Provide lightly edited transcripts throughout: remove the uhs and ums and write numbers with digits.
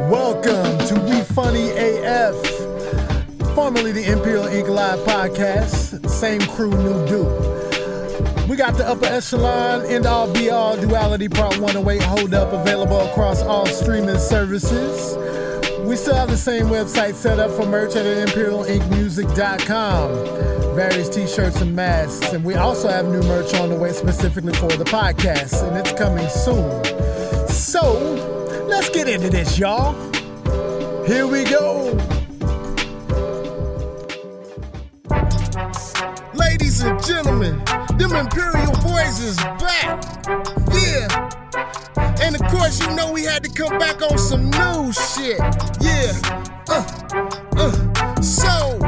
Welcome to We Funny AF, formerly the Imperial Ink Live podcast. Same crew, new dude. We got the upper echelon, end all be all duality part 108 hold up available across all streaming services. We still have the same website set up for merch at imperialinkmusic.com. Various t-shirts and masks, and we also have new merch on the way specifically for the podcast, and it's coming soon. So, let's get into this, y'all. Here we go. Ladies and gentlemen, them Imperial boys is back. Yeah. And of course, you know we had to come back on some new shit. Yeah. So,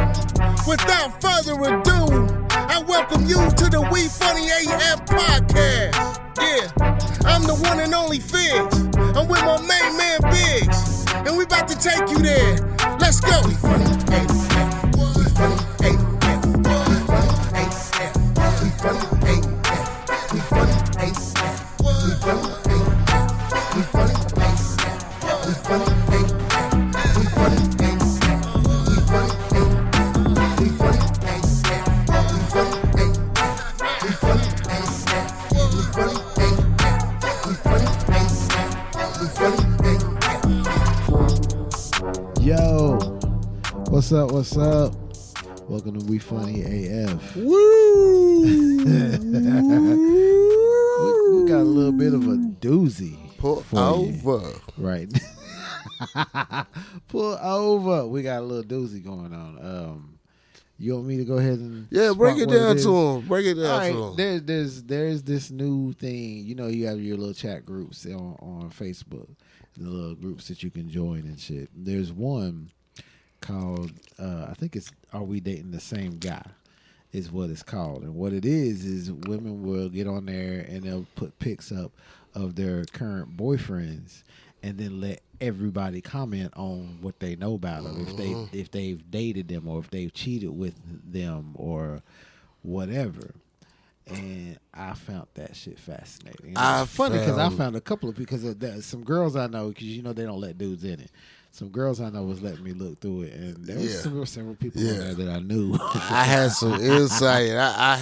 without further ado, I welcome you to the We Funny AF podcast. Yeah, I'm the one and only Figs. I'm with my main man Biggs, and we about to take you there. Let's go. We Funny AF. We Funny AF. We Funny AF. We Funny AF. We Funny AF. We Funny AF. We Funny AF. We Funny AF. We Funny AF. We Funny AF. We Funny AF. We Funny AF. We Funny AF. We Funny AF. We Funny AF. We Funny AF. Yo, what's up? What's up? Welcome to We Funny AF. Woo! we got a little bit of a doozy. Pull over. Right. Pull over. We got a little doozy going on. You want me to go ahead and break it down to him. Break it down to him. There's this new thing. You know, you have your little chat groups on Facebook, the little groups that you can join and shit. There's one called I think it's "Are We Dating the Same Guy?" is what it's called. And what it is women will get on there and they'll put pics up of their current boyfriends and then let everybody comment on what they know about them, if they've dated them or if they've cheated with them or whatever. And I found that shit fascinating. It's funny because I found a couple of, because of that, some girls I know, because you know they don't let dudes in it. Some girls I know was letting me look through it, and there was several people on there that I knew. I had some insight. I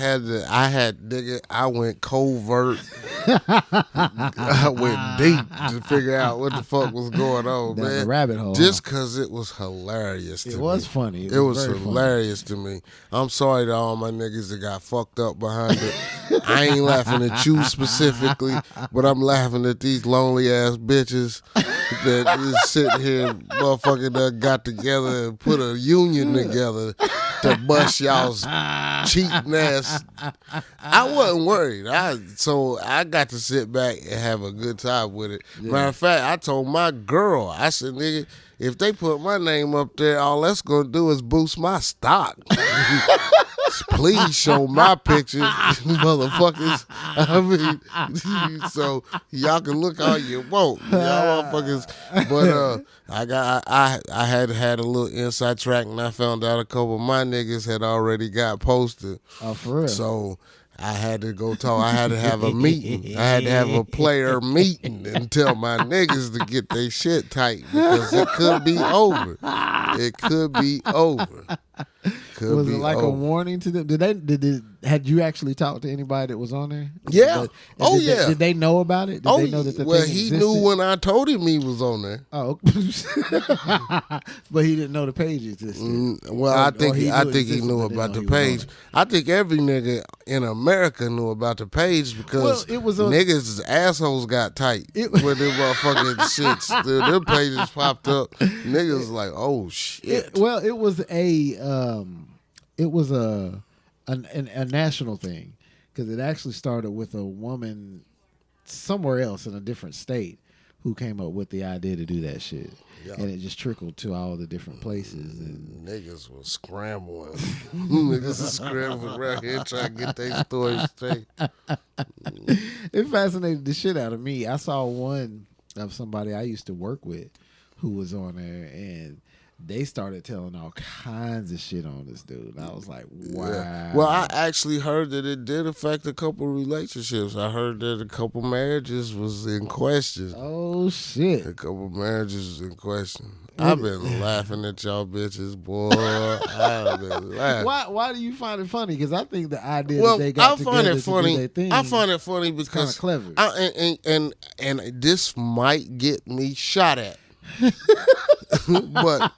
went covert. I went deep to figure out what the fuck was going on, down man. the rabbit hole. Just because it was hilarious to me. It was funny. It was hilarious to me. I'm sorry to all my niggas that got fucked up behind it. I ain't laughing at you specifically, but I'm laughing at these lonely ass bitches that is sitting here, motherfucking that got together and put a union together to bust y'all's cheating ass. I wasn't worried. So I got to sit back and have a good time with it. Yeah. Matter of fact, I told my girl, I said, nigga, if they put my name up there, all that's gonna do is boost my stock. Please show my picture, motherfuckers. I mean, so y'all can look all you want, y'all motherfuckers. But I had a little inside track, and I found out a couple of my niggas had already got posted. Oh, for real? So I had to go talk. I had to have a meeting. I had to have a player meeting and tell my niggas to get their shit tight because it could be over. It could be over. Was it like a warning to them? Had you actually talked to anybody that was on there? Yeah. Did they know about it? Did they know that the thing he existed? knew when I told him he was on there. Oh, but he didn't know the page existed. I think he knew about the page. I think every nigga in America knew about the page because niggas' assholes got tight when them motherfucking shits. Their pages popped up. Niggas was like, oh shit. It was a national thing, because it actually started with a woman somewhere else in a different state who came up with the idea to do that shit. Yeah. And it just trickled to all the different places. And niggas was scrambling. Niggas was scrambling around here trying to get their stories straight. It fascinated the shit out of me. I saw one of somebody I used to work with who was on there, and they started telling all kinds of shit on this dude. And I was like, wow. Yeah. Well, I actually heard that it did affect a couple relationships. I heard that a couple marriages was in question. Oh shit. A couple marriages was in question. I've been laughing at y'all bitches, boy. I've been laughing. Why do you find it funny? Because I think the idea that they got together to do their thing, I find it funny because kind of clever. And this might get me shot at. But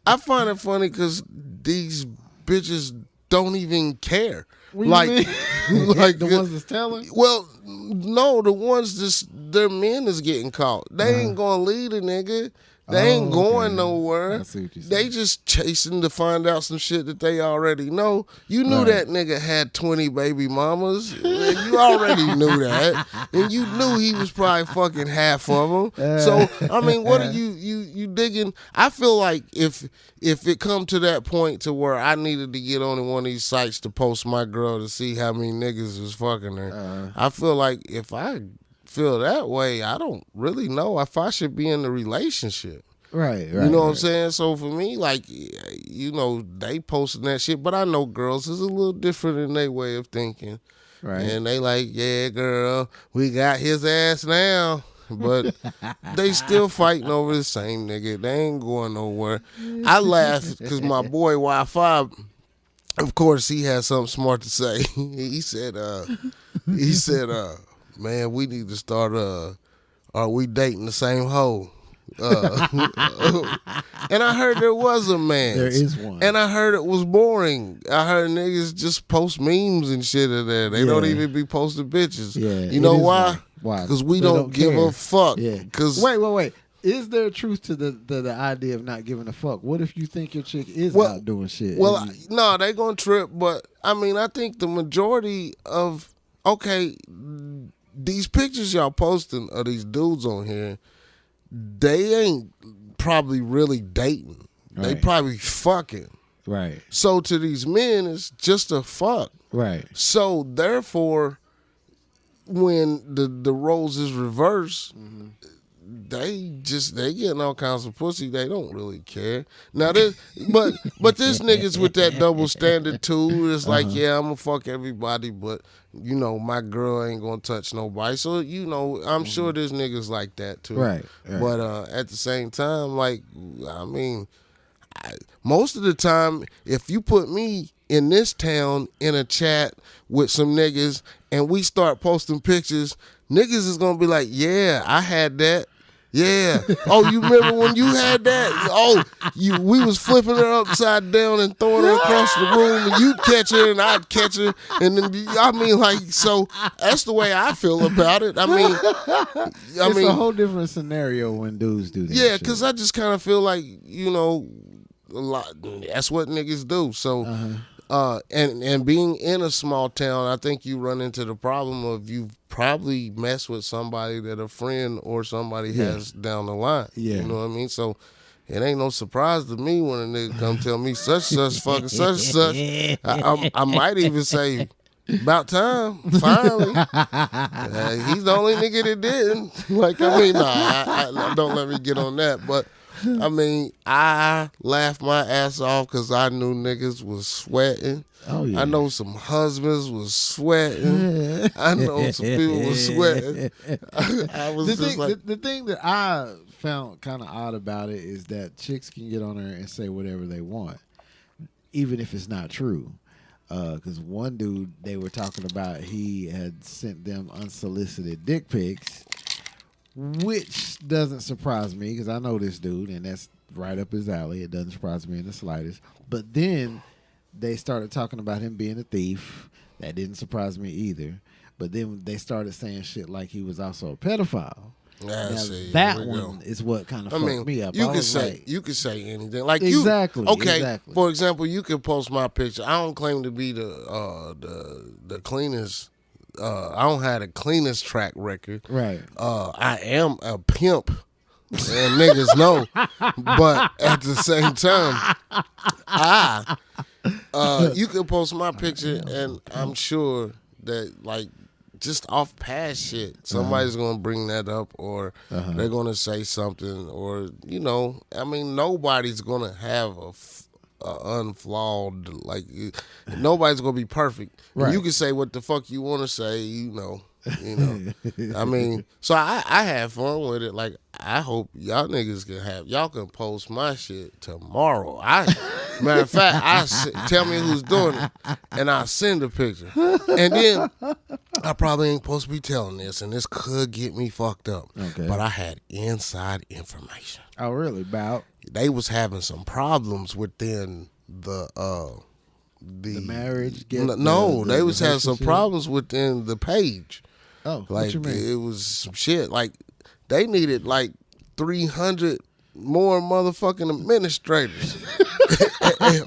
I find it funny because these bitches don't even care. Like the ones that's telling? Well, no, the ones their men is getting caught. They ain't gonna lead a nigga. They ain't going nowhere. They just chasing to find out some shit that they already know. You knew that nigga had 20 baby mamas. You already knew that. And you knew he was probably fucking half of them. So, I mean, what are you digging? I feel like if it come to that point to where I needed to get on one of these sites to post my girl to see how many niggas was fucking her, I feel like if I feel that way, I don't really know if I should be in a relationship. Right. You know what I'm saying? So for me, like, you know, they posting that shit, but I know girls is a little different in their way of thinking. Right. And they like, yeah, girl, we got his ass now. But they still fighting over the same nigga. They ain't going nowhere. I laugh because my boy Wi-Fi, of course, he had something smart to say. He said, man, we need to start, are we dating the same hoe? And I heard there was a man. There is one. And I heard it was boring. I heard niggas just post memes and shit in there. They don't even be posting bitches. Yeah, you know why? One. Why? Because we don't give a fuck. Yeah. Wait. Is there truth to the idea of not giving a fuck? What if you think your chick is out doing shit? Well, no, they gonna trip. But I mean, I think the majority of these pictures y'all posting of these dudes on here, they ain't probably really dating. Right. They probably fucking. Right. So to these men, it's just a fuck. Right. So therefore, when the roles is reversed, they getting all kinds of pussy. They don't really care. Now this, but this niggas with that double standard too. It's like, yeah, I'm gonna fuck everybody, but you know my girl ain't gonna touch nobody. So you know, I'm sure there's niggas like that too. Right. But at the same time, like, I mean, most of the time, if you put me in this town in a chat with some niggas and we start posting pictures, niggas is gonna be like, yeah, I had that. Yeah. Oh, you remember when you had that? Oh, we was flipping her upside down and throwing her across the room, and you'd catch her and I'd catch her, and then I mean, like, so that's the way I feel about it. I mean, it's a whole different scenario when dudes do that. Yeah, because I just kind of feel like, you know, a lot. That's what niggas do. So. And being in a small town, I think you run into the problem of you've probably messed with somebody that a friend or somebody has down the line. Yeah. You know what I mean? So it ain't no surprise to me when a nigga come tell me such fucking such. I might even say, about time, finally. He's the only nigga that didn't. Like, I mean, I don't let me get on that, but I mean, I laughed my ass off because I knew niggas was sweating. Oh, yeah. I know some husbands was sweating. I know some people was sweating. I was the thing that I found kind of odd about it is that chicks can get on there and say whatever they want, even if it's not true. Because one dude, they were talking about, he had sent them unsolicited dick pics, which doesn't surprise me because I know this dude and that's right up his alley. It doesn't surprise me in the slightest. But then they started talking about him being a thief. That didn't surprise me either. But then they started saying shit like he was also a pedophile. That one is what kind of fucked me up. You can say anything. Like exactly. Exactly. For example, you can post my picture. I don't claim to be the cleanest. I don't have the cleanest track record. Right. I am a pimp, and niggas know. But at the same time, you can post my picture, and I'm sure that like just off past shit. Somebody's gonna bring that up, or they're gonna say something, or I mean, nobody's gonna have a unflawed, like, nobody's gonna be perfect. Right. You can say what the fuck you want to say, I mean, so I have fun with it. Like, I hope y'all niggas y'all can post my shit tomorrow. Matter of fact, tell me who's doing it, and I'll send a picture. And then I probably ain't supposed to be telling this, and this could get me fucked up. Okay. But I had inside information. Oh, really? About? They was having some problems within the marriage? They was having some problems within the page. Oh, like, what you mean? It was some shit. Like, they needed like 300 more motherfucking administrators.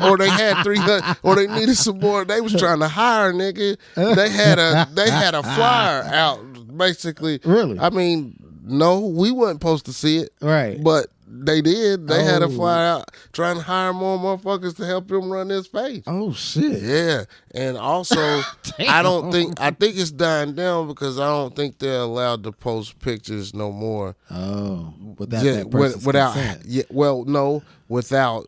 Or they had 300, or they needed some more. They was trying to hire, nigga. They had a flyer out, basically. Really? I mean, no, we wasn't supposed to see it. Right. But they did. They had a flyer out trying to hire more motherfuckers to help them run this page. Oh shit. Yeah. And also, I think it's dying down because I don't think they're allowed to post pictures no more. Oh. That person's without consent. yeah, well, no, without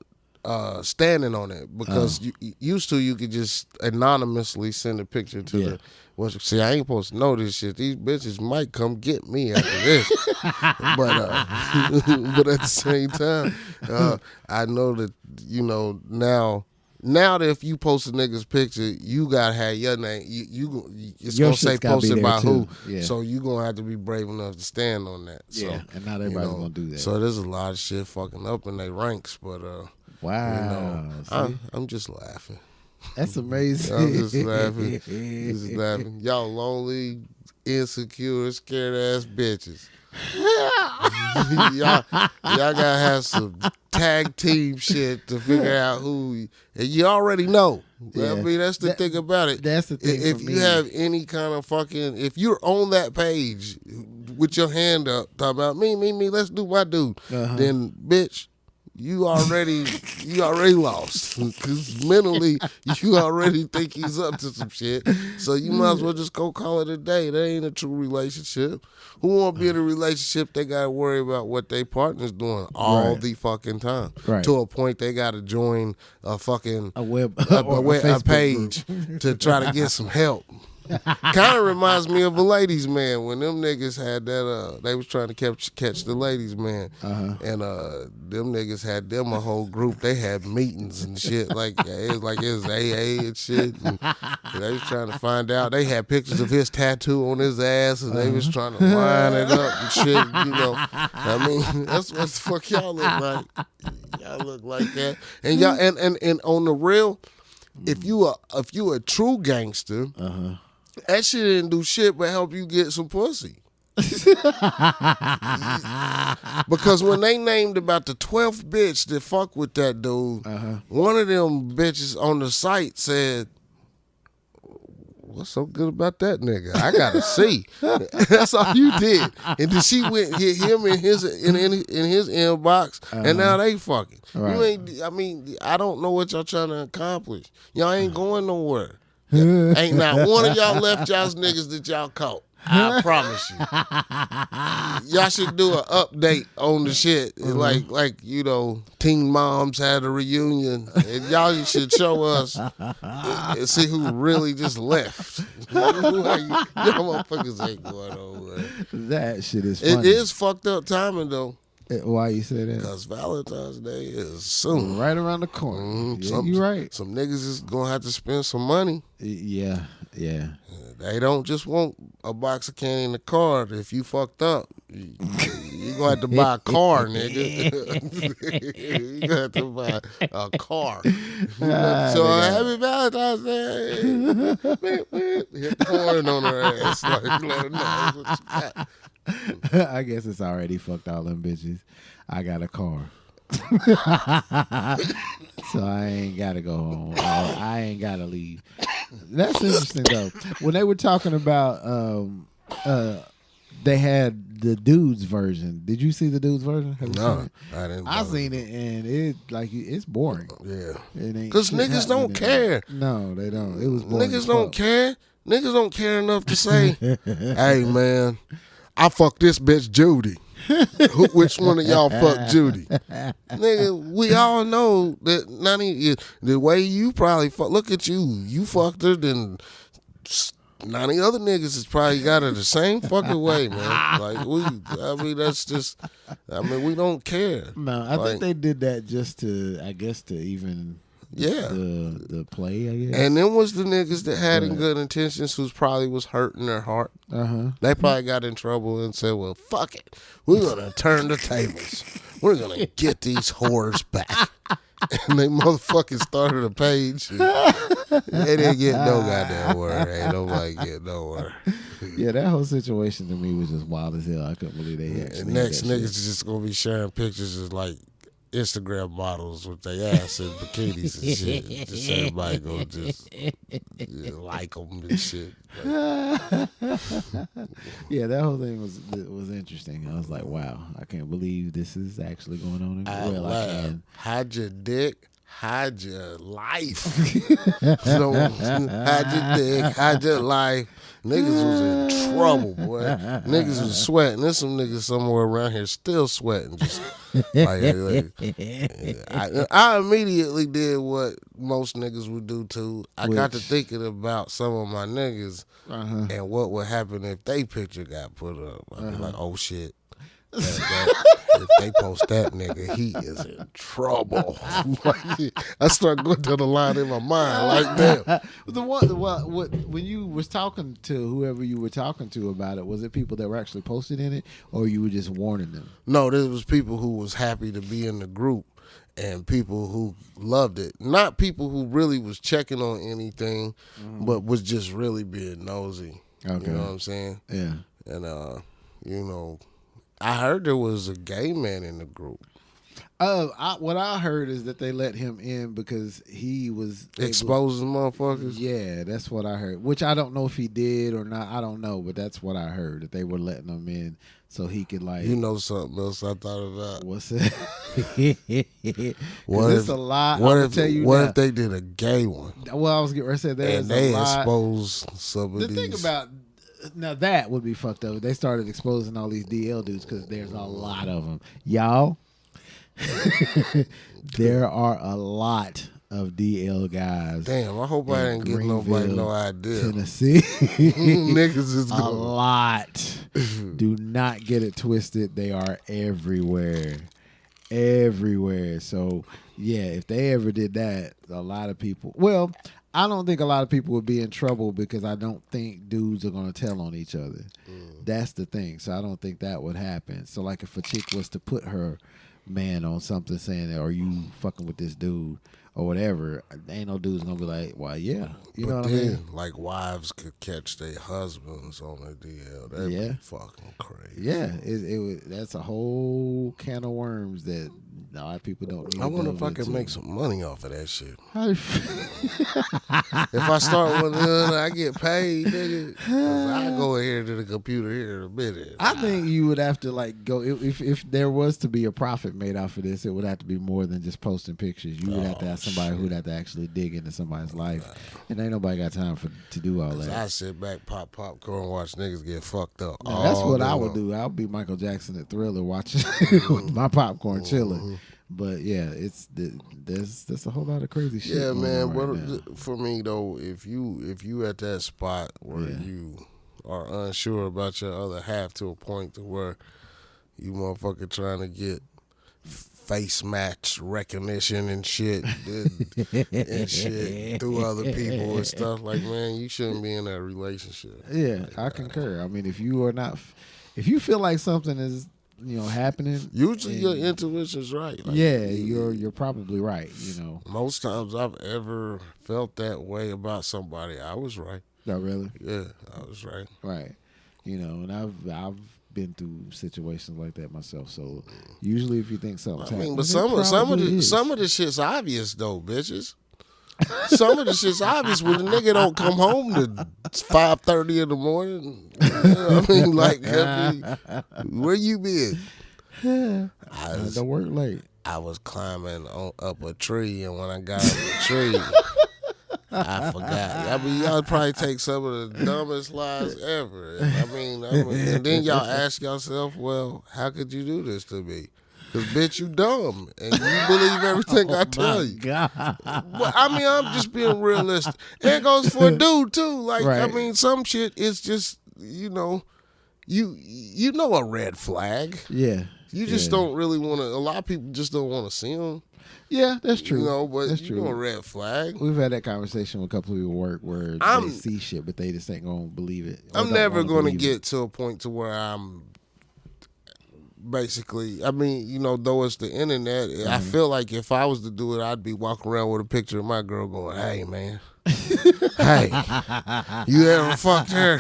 standing on it, because you could just anonymously send a picture to the. Well, see, I ain't supposed to know this shit. These bitches might come get me after this, but at the same time, I know that now that if you post a nigga's picture, you gotta have your name. It's Your gonna say posted by too. who. Yeah. So you gonna have to be brave enough to stand on that. Yeah, So, and not everybody's gonna do that. So there's a lot of shit fucking up in their ranks, but wow, I'm just laughing. That's amazing. I'm just laughing. Just laughing. Y'all lonely, insecure, scared ass bitches. y'all gotta have some tag team shit to figure out who. And you already know. Yeah. I mean, that's the thing about it. That's the thing. If for you me. have any kind of fucking, if you're on that page with your hand up, talking about me, let's do my dude, then bitch, you already lost, because mentally you already think he's up to some shit. So you might as well just go call it a day. That ain't a true relationship. Who want to be in a relationship? They gotta worry about what their partner's doing all the fucking time. Right. To a point they gotta join a fucking a web a Facebook page group. to try to get some help. Kind of reminds me of a ladies' man when them niggas had that. They was trying to catch the ladies' man, and them niggas had them a whole group. They had meetings and shit it was AA and shit. And they was trying to find out. They had pictures of his tattoo on his ass, and they was trying to line it up and shit. I mean, that's what the fuck y'all look like. Y'all look like that, and y'all and on the real, if you a true gangster. That shit didn't do shit but help you get some pussy. Because when they named about the 12th bitch that fuck with that dude, one of them bitches on the site said, "What's so good about that nigga? I gotta see." That's all you did. And then she went hit him in his inbox, and now they fucking. Right. I don't know what y'all trying to accomplish. Y'all ain't going nowhere. Ain't not one of y'all left y'all's niggas that y'all caught. I promise you. Y'all should do an update on the shit. Like Teen Moms had a reunion. And y'all should show us and see who really just left. Y'all motherfuckers ain't going nowhere. That shit is funny. It is fucked up timing though. Why you say that? Because Valentine's Day is soon. Right around the corner. Yeah, you right. Some niggas is going to have to spend some money. Yeah. They don't just want a box of candy in the car. If you fucked up, you going to have to buy a car, nigga. You going to have to buy a car. So happy Valentine's Day. Hit the horn on her ass. Let her know what you got. I guess it's already fucked all them bitches. I got a car. So I ain't gotta go home. I ain't gotta leave. That's interesting though. When they were talking about they had the dude's version. Did you see the dude's version? Have you seen it? I didn't. I seen it and it's boring. Yeah. It ain't Because shit niggas happening don't in care. it. No, they don't. It was boring. Niggas don't care. Niggas don't care enough to say, hey, man, I fucked this bitch Judy. Which one of y'all fucked Judy? Nigga, we all know that none of you, the way you probably fuck, look at you. You fucked her, then none of the other niggas has probably got her the same fucking way, man. Like, that's just, we don't care. No, I think they did that just to, I guess, to even... Yeah, the play, I guess. And them was the niggas that had good intentions, who's probably was hurting their heart. They probably got in trouble and said, "Well, fuck it, we're gonna turn the tables. We're gonna get these whores back." And they motherfucking started a page. They didn't get no goddamn word. Ain't nobody get no word. Yeah, that whole situation to me was just wild as hell. I couldn't believe they actually. And next niggas is just gonna be sharing pictures of like Instagram models with their ass in bikinis and shit. Just everybody go just like them and shit. Yeah, that whole thing was interesting. I was like, wow, I can't believe this is actually going on in the real. I can. Hide your dick. Hide your life. So, hide your dick. Hide your life. Niggas was in trouble, boy. Niggas was sweating. There's some niggas somewhere around here still sweating. Just I immediately did what most niggas would do too. I got to thinking about some of my niggas and what would happen if they picture got put up. I'd be like, oh shit. If they post that nigga, he is in trouble. I start going down the line in my mind like that. When you was talking to whoever you were talking to about it, was it people that were actually posted in it, or you were just warning them? No, there was people who was happy to be in the group and people who loved it. Not people who really was checking on anything, but was just really being nosy. Okay. You know what I'm saying? Yeah. And you know, I heard there was a gay man in the group. What I heard is that they let him in because he was exposing motherfuckers. Yeah, that's what I heard. Which I don't know if he did or not. I don't know, but that's what I heard, that they were letting him in so he could like. You know something else I thought about? What's that? It's a lot. What if they did a gay one? Well, I was getting ready to say there's they a lot. expose some of the these. Thing about. Now that would be fucked up. They started exposing all these DL dudes because there's a lot of them. Y'all, there are a lot of DL guys. Damn, I hope I didn't give nobody no idea. Tennessee. Niggas is a lot. Do not get it twisted. They are everywhere. Everywhere. So, yeah, if they ever did that, a lot of people... Well... I don't think a lot of people would be in trouble because I don't think dudes are going to tell on each other. That's the thing. So I don't think that would happen. So like if a chick was to put her man on something saying, are you fucking with this dude or whatever, ain't no dude's going to be like, well, yeah. You know what I mean? Like wives could catch their husbands on the DL. That'd be fucking crazy. Yeah. That's a whole can of worms that a lot of people don't need. I wonder if I could make some money off of that shit. If I start with I get paid, nigga, I go here to the computer here in a minute. I think you would have to like go if there was to be a profit made off of this, it would have to be more than just posting pictures. You would have to have somebody who'd have to actually dig into somebody's life, and ain't nobody got time to do all that. I sit back, pop popcorn, watch niggas get fucked up. Now, that's what I would do. I'll be Michael Jackson at Thriller, watching with my popcorn, chilling. But yeah, there's a whole lot of crazy shit. Yeah, man. But for me though, if you at that spot where you are unsure about your other half to a point to where you motherfucker trying to get face match recognition and shit and shit through other people and stuff, like, man, you shouldn't be in that relationship. Yeah, I concur. I mean, if you feel like something is happening, usually your intuition's right. Like, you're probably right. Most times I've ever felt that way about somebody, I was right. Oh, really? Yeah, I was right. Right. And I've been through situations like that myself. So usually, if you think something's happening, but some of the shit's obvious though, bitches. Some of the shit's obvious when the nigga don't come home to 5:30 in the morning. Where you been? Don't work late. I was climbing up a tree, and when I got up the tree, I forgot. I mean, y'all probably take some of the dumbest lies ever. I mean, and then y'all ask yourself, well, how could you do this to me? Because, bitch, you dumb, and you believe everything I tell you. God. Well, I mean, I'm just being realistic. And it goes for a dude, too. Like, Right. I mean, some shit is just, you know a red flag. Yeah. You just don't really want to, a lot of people just don't want to see them. Yeah, that's true. You know, but that's you know a red flag. We've had that conversation with a couple of people at work where they see shit, but they just ain't gonna believe it. I'm never gonna get to a point to where I'm basically, I mean, you know, though it's the internet, I feel like if I was to do it, I'd be walking around with a picture of my girl going, hey, man. Hey, you ever fucked her?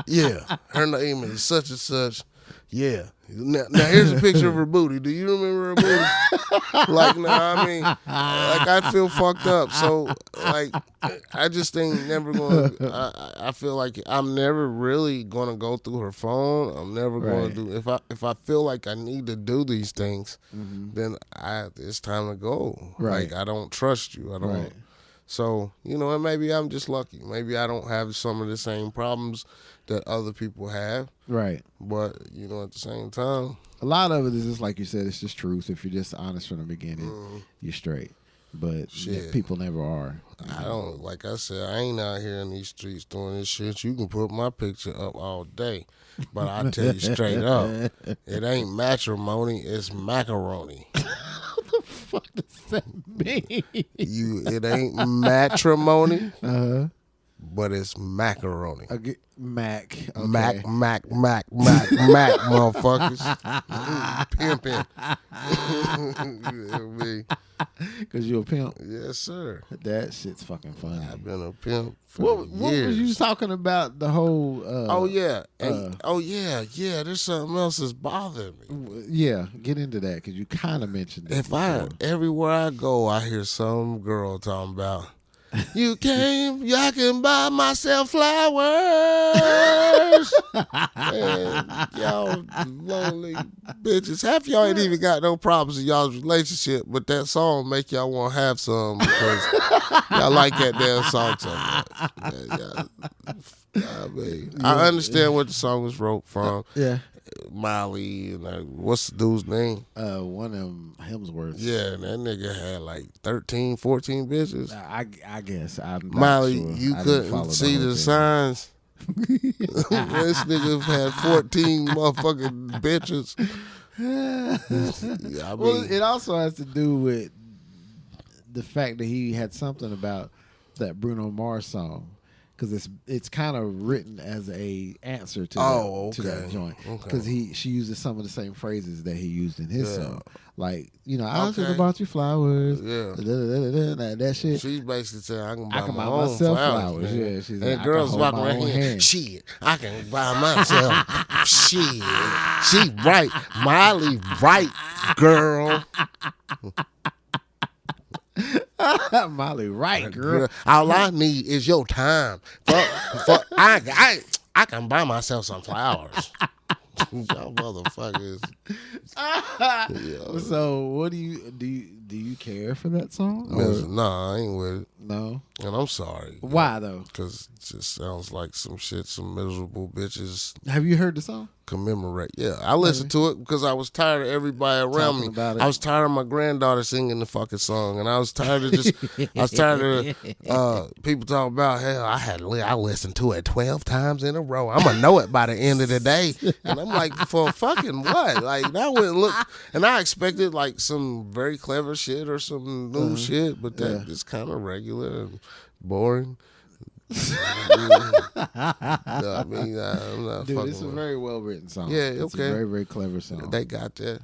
Yeah. Her name is such and such. Yeah. Now here's a picture of her booty. Do you remember her booty? Like, I mean, like I'd feel fucked up. So, like, I just ain't never going to, I feel like I'm never really going to go through her phone. I'm never going to do, if I feel like I need to do these things, then it's time to go. Right. Like, I don't trust you. I don't. Right. So, you know, and maybe I'm just lucky. Maybe I don't have some of the same problems that other people have. Right. But, you know, at the same time, a lot of it is just like you said, it's just truth. If you're just honest from the beginning, you're straight. But people never are. I don't, like I said, I ain't out here in these streets doing this shit. You can put my picture up all day. But I tell you straight up, it ain't matrimony, it's macaroni. What the fuck does that mean? It ain't matrimony, but it's macaroni. Mac. Okay. Mac, motherfuckers. Pimping. Because you a pimp? Yes, sir. That shit's fucking funny. I've been a pimp for What years. was you talking about? The whole... yeah. There's something else that's bothering me. Yeah, get into that because you kind of mentioned it. Everywhere I go, I hear some girl talking about, I can buy myself flowers. Man, y'all lonely bitches. Half y'all ain't even got no problems in y'all's relationship, but that song make y'all want to have some because y'all like that damn song so much. I mean, I understand what the song was wrote from. Yeah. Miley and what's the dude's name? One of them Hemsworths. Yeah, and that nigga had like 13, 14 bitches. I guess. I'm not Miley, sure. you I didn't couldn't follow see whole the thing. signs. This nigga had 14 motherfucking bitches. Yeah, I mean, Well, it also has to do with the fact that he had something about that Bruno Mars song. Because it's kind of written as a answer to that joint. Because she uses some of the same phrases that he used in his song. Like, I was thinking about you flowers. Yeah. That shit. She's basically saying, I can buy buy my own myself flowers. Yeah, she's and like, girls walking around here, shit, I can buy myself. Shit. She right. Miley right, girl. Molly, right, girl. All I need is your time. I can buy myself some flowers. Y'all motherfuckers. So, what do you care for that song? Nah, I ain't with it. No. And I'm sorry. Why though? Because it just sounds like some shit some miserable bitches Have you heard the song? commemorate. Yeah, I listened to it because I was tired of everybody around me. About it. I was tired of my granddaughter singing the fucking song, and I was tired of people talking about, hell, I listened to it 12 times in a row. I'm gonna know it by the end of the day. And I'm like, for fucking what? Like, that wouldn't look. And I expected like some very clever shit or some new shit, but that is kind of regular and boring. I mean, I'm not Dude, fucking it's a with it. very well written song. Yeah, It's okay. a very, very clever song. They got that.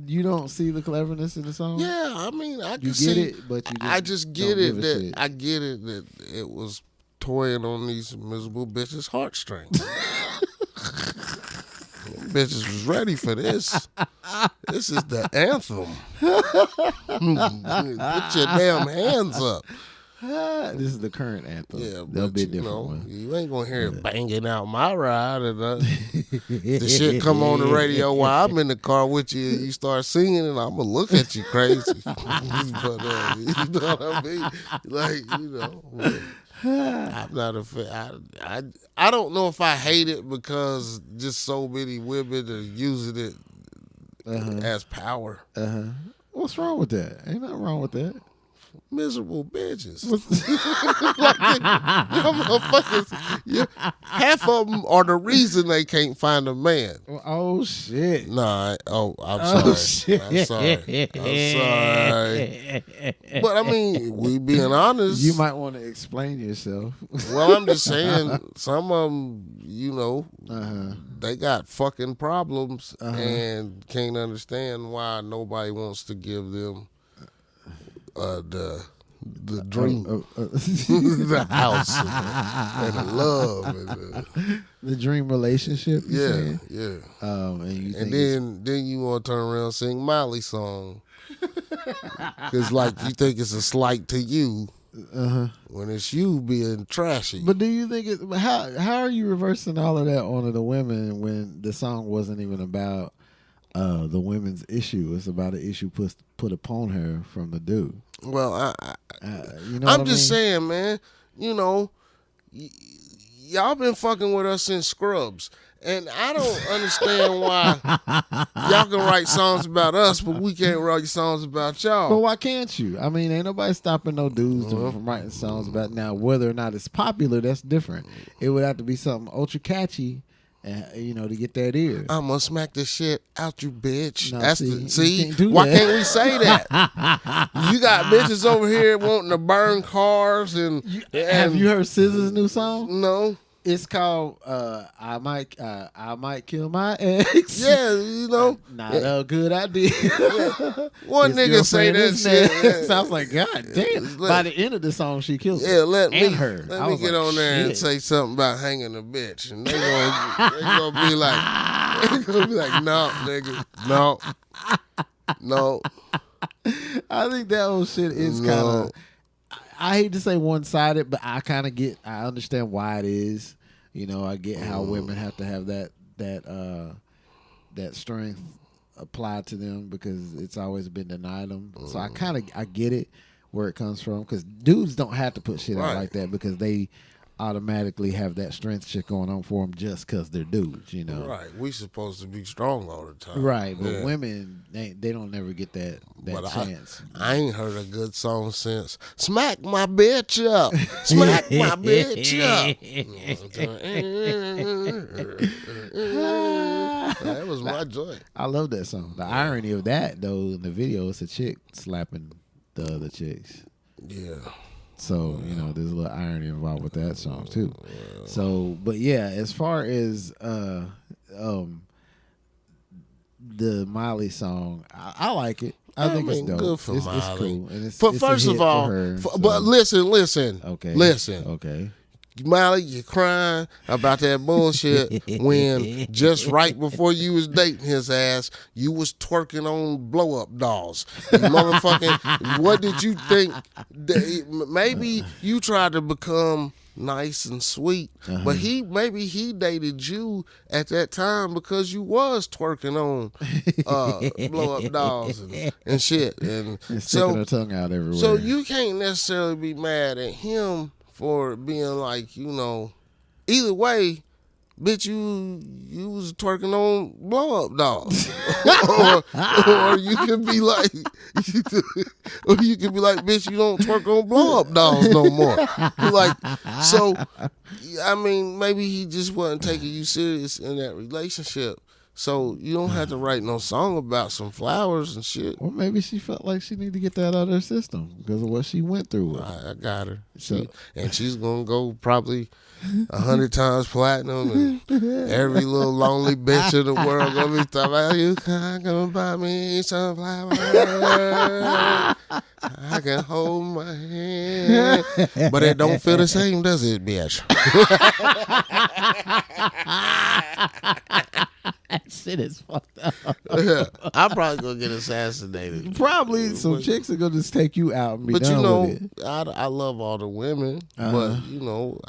You don't see the cleverness in the song? Yeah, I mean, I can You see get it, but I just get don't it give a that shit. I get it that it was toying on these miserable bitches' heartstrings. Bitches was ready for this. This is the anthem. Put your damn hands up. This is the current anthem. Yeah, There'll but be a different one. You ain't gonna hear it banging out my ride. And if the shit come on the radio while I'm in the car with you, and you start singing, and I'm gonna look at you crazy. But, you know what I mean? Like, I'm not a fan. I don't know if I hate it because just so many women are using it as power. What's wrong with that? Ain't nothing wrong with that. Miserable bitches. Like, motherfuckers, half of them are the reason they can't find a man. Oh shit! Nah. I'm sorry. I'm sorry. But I mean, we being honest. You might want to explain yourself. Well, I'm just saying, some of them, they got fucking problems and can't understand why nobody wants to give them the dream, the house, and the love, and the dream relationship. Yeah. And then you want to turn around and sing Miley's song because like you think it's a slight to you when it's you being trashy. But do you think how are you reversing all of that onto the women when the song wasn't even about the women's issue? It's about an issue put upon her from the dude. Well, I'm just saying, man. Y'all been fucking with us since Scrubs, and I don't understand why y'all can write songs about us, but we can't write songs about y'all. But why can't you? I mean, ain't nobody stopping no dudes from writing songs about it. Now, whether or not it's popular, that's different. It would have to be something ultra catchy. To get that ear. I'm gonna smack the shit out you, bitch. No, That's why can't we say that? You got bitches over here wanting to burn cars and have you heard SZA's new song? No. It's called I might kill my ex. Yeah, Not a good idea. One nigga say that shit. So I was like, God damn. By the end of the song, she kills her. Let me get on there and say something about hanging a bitch, and they gonna be like, no, nigga, no. I think that whole shit is kind of. I hate to say one-sided, but I understand why it is. I get how women have to have that strength applied to them because it's always been denied them. So I get it where it comes from because dudes don't have to put shit out like that because they automatically have that strength shit going on for them just because they're dudes, Right. We supposed to be strong all the time. Right. But women, they don't never get that chance. I ain't heard a good song since Smack My Bitch Up. Smack My Bitch Up. That was my joy. I love that song. The irony of that, though, in the video, it's a chick slapping the other chicks. Yeah. So, there's a little irony involved with that song, too. So, but yeah, as far as the Miley song, I like it. I think it's dope. Good for Miley. It's cool. And it's first of all, her, but listen. Okay. Listen. Okay. Miley, you're crying about that bullshit when just right before you was dating his ass, you was twerking on blow-up dolls. You motherfucking, what did you think? Maybe you tried to become nice and sweet, but maybe he dated you at that time because you was twerking on blow-up dolls and shit. And sticking her tongue out everywhere. So you can't necessarily be mad at him for being like, either way, bitch, you was twerking on blow up dolls, or you could be like, bitch, you don't twerk on blow up dolls no more. Like, so, I mean, maybe he just wasn't taking you serious in that relationship. So you don't have to write no song about some flowers and shit. Or maybe she felt like she needed to get that out of her system because of what she went through. I got her. And she's going to go probably 100 times platinum, and every little lonely bitch in the world going to be talking about, you can buy me some flowers. I can hold my hand. But it don't feel the same, does it, bitch? shit is fucked up. I'm probably gonna get assassinated. Probably some chicks are gonna just take you out and be But done you know, with it. I love all the women, but you know,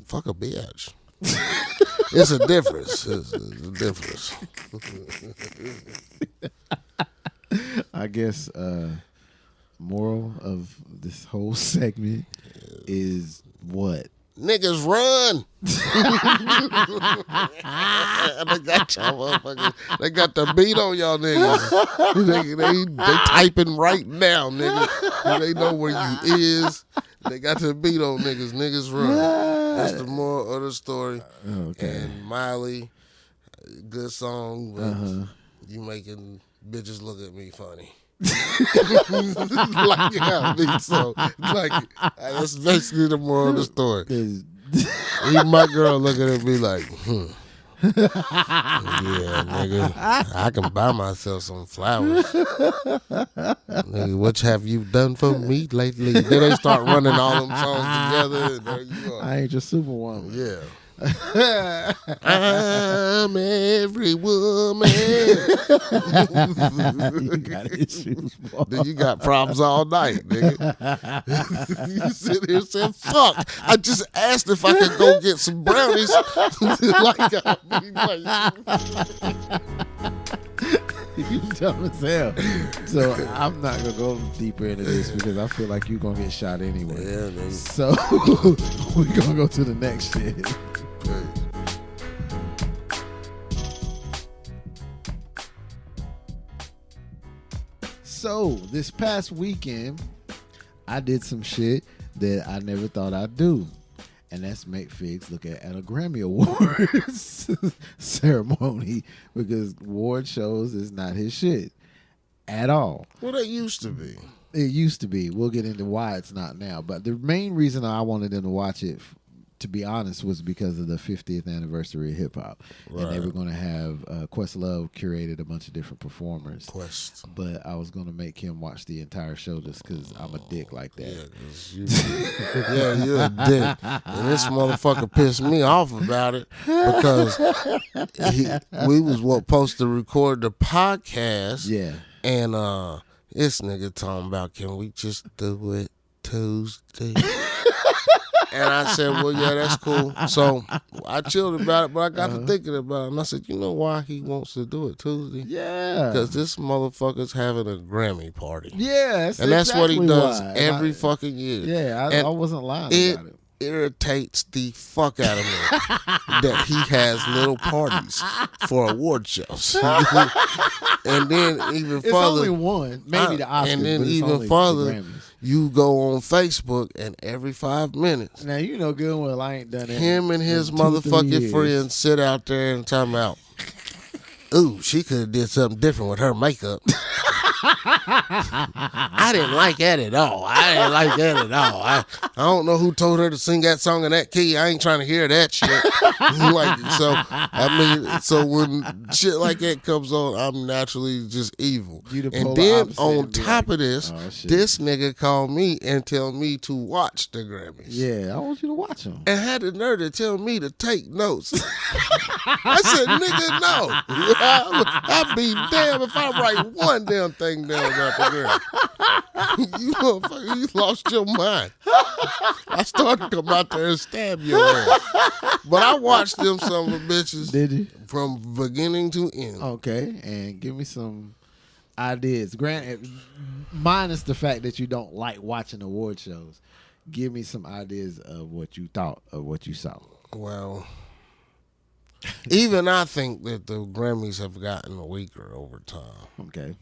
fuck a bitch. It's a difference. It's a difference. I guess moral of this whole segment is what? Niggas run. They got y'all motherfuckers. They got the beat on y'all niggas. They typing right now, nigga. They know where you is. They got the beat on niggas. Niggas run. That's the moral of the story. Okay. And Miley, good song, but you making bitches look at me funny. Like yeah, I mean, so like that's basically the moral of the story. Even my girl looking at me like, yeah, nigga, I can buy myself some flowers. Nigga, what have you done for me lately? Then they start running all them songs together. And there you are. I ain't your superwoman. Yeah. I'm every woman. You got issues, boy. Then you got problems all night, nigga. You sit here saying, fuck, I just asked if I could go get some brownies. You dumb as hell. So I'm not gonna go deeper into this because I feel like you're gonna get shot anyway. Yeah, nigga. So we're gonna go to the next shit. So this past weekend, I did some shit that I never thought I'd do. And that's make Figs look at a Grammy Awards ceremony because award shows is not his shit at all. Well, they used to be. It used to be. We'll get into why it's not now. But the main reason I wanted them to watch it, to be honest, was because of the 50th anniversary of hip hop. Right. And they were going to have Questlove curated a bunch of different performers. But I was going to make him watch the entire show just because I'm a dick like that. Yeah, you're a dick. And this motherfucker pissed me off about it because we was supposed to record the podcast. Yeah. And this nigga talking about, can we just do it Tuesday? And I said, well, yeah, that's cool. So I chilled about it, but I got to thinking about it. And I said, you know why he wants to do it Tuesday? Yeah. Because this motherfucker's having a Grammy party. Yeah. And that's what he does every fucking year. Yeah, I wasn't lying about it. Irritates the fuck out of me that he has little parties for award shows. And then even it's further, only one, maybe the Oscars, and then but it's even only further, the Grammys. You go on Facebook and every 5 minutes, now you know good well I ain't done it. Him and his motherfucking friends sit out there and talk about, ooh, she could have did something different with her makeup. I didn't like that at all. I don't know who told her to sing that song in that key. I ain't trying to hear that shit. So when shit like that comes on, I'm naturally just evil. And then on top of this, this nigga called me and tell me to watch the Grammys. Yeah, I want you to watch them. And had the nerve to tell me to take notes. I said, nigga, no. I'd be damn if I write one damn thing down about the girl. You motherfucker, you lost your mind. I started to come out there and stab your ass. But I watched them some of the bitches. Did you? From beginning to end. Okay, and give me some ideas. Granted, minus the fact that you don't like watching award shows, give me some ideas of what you thought of what you saw. Well, even I think that the Grammys have gotten weaker over time. Okay.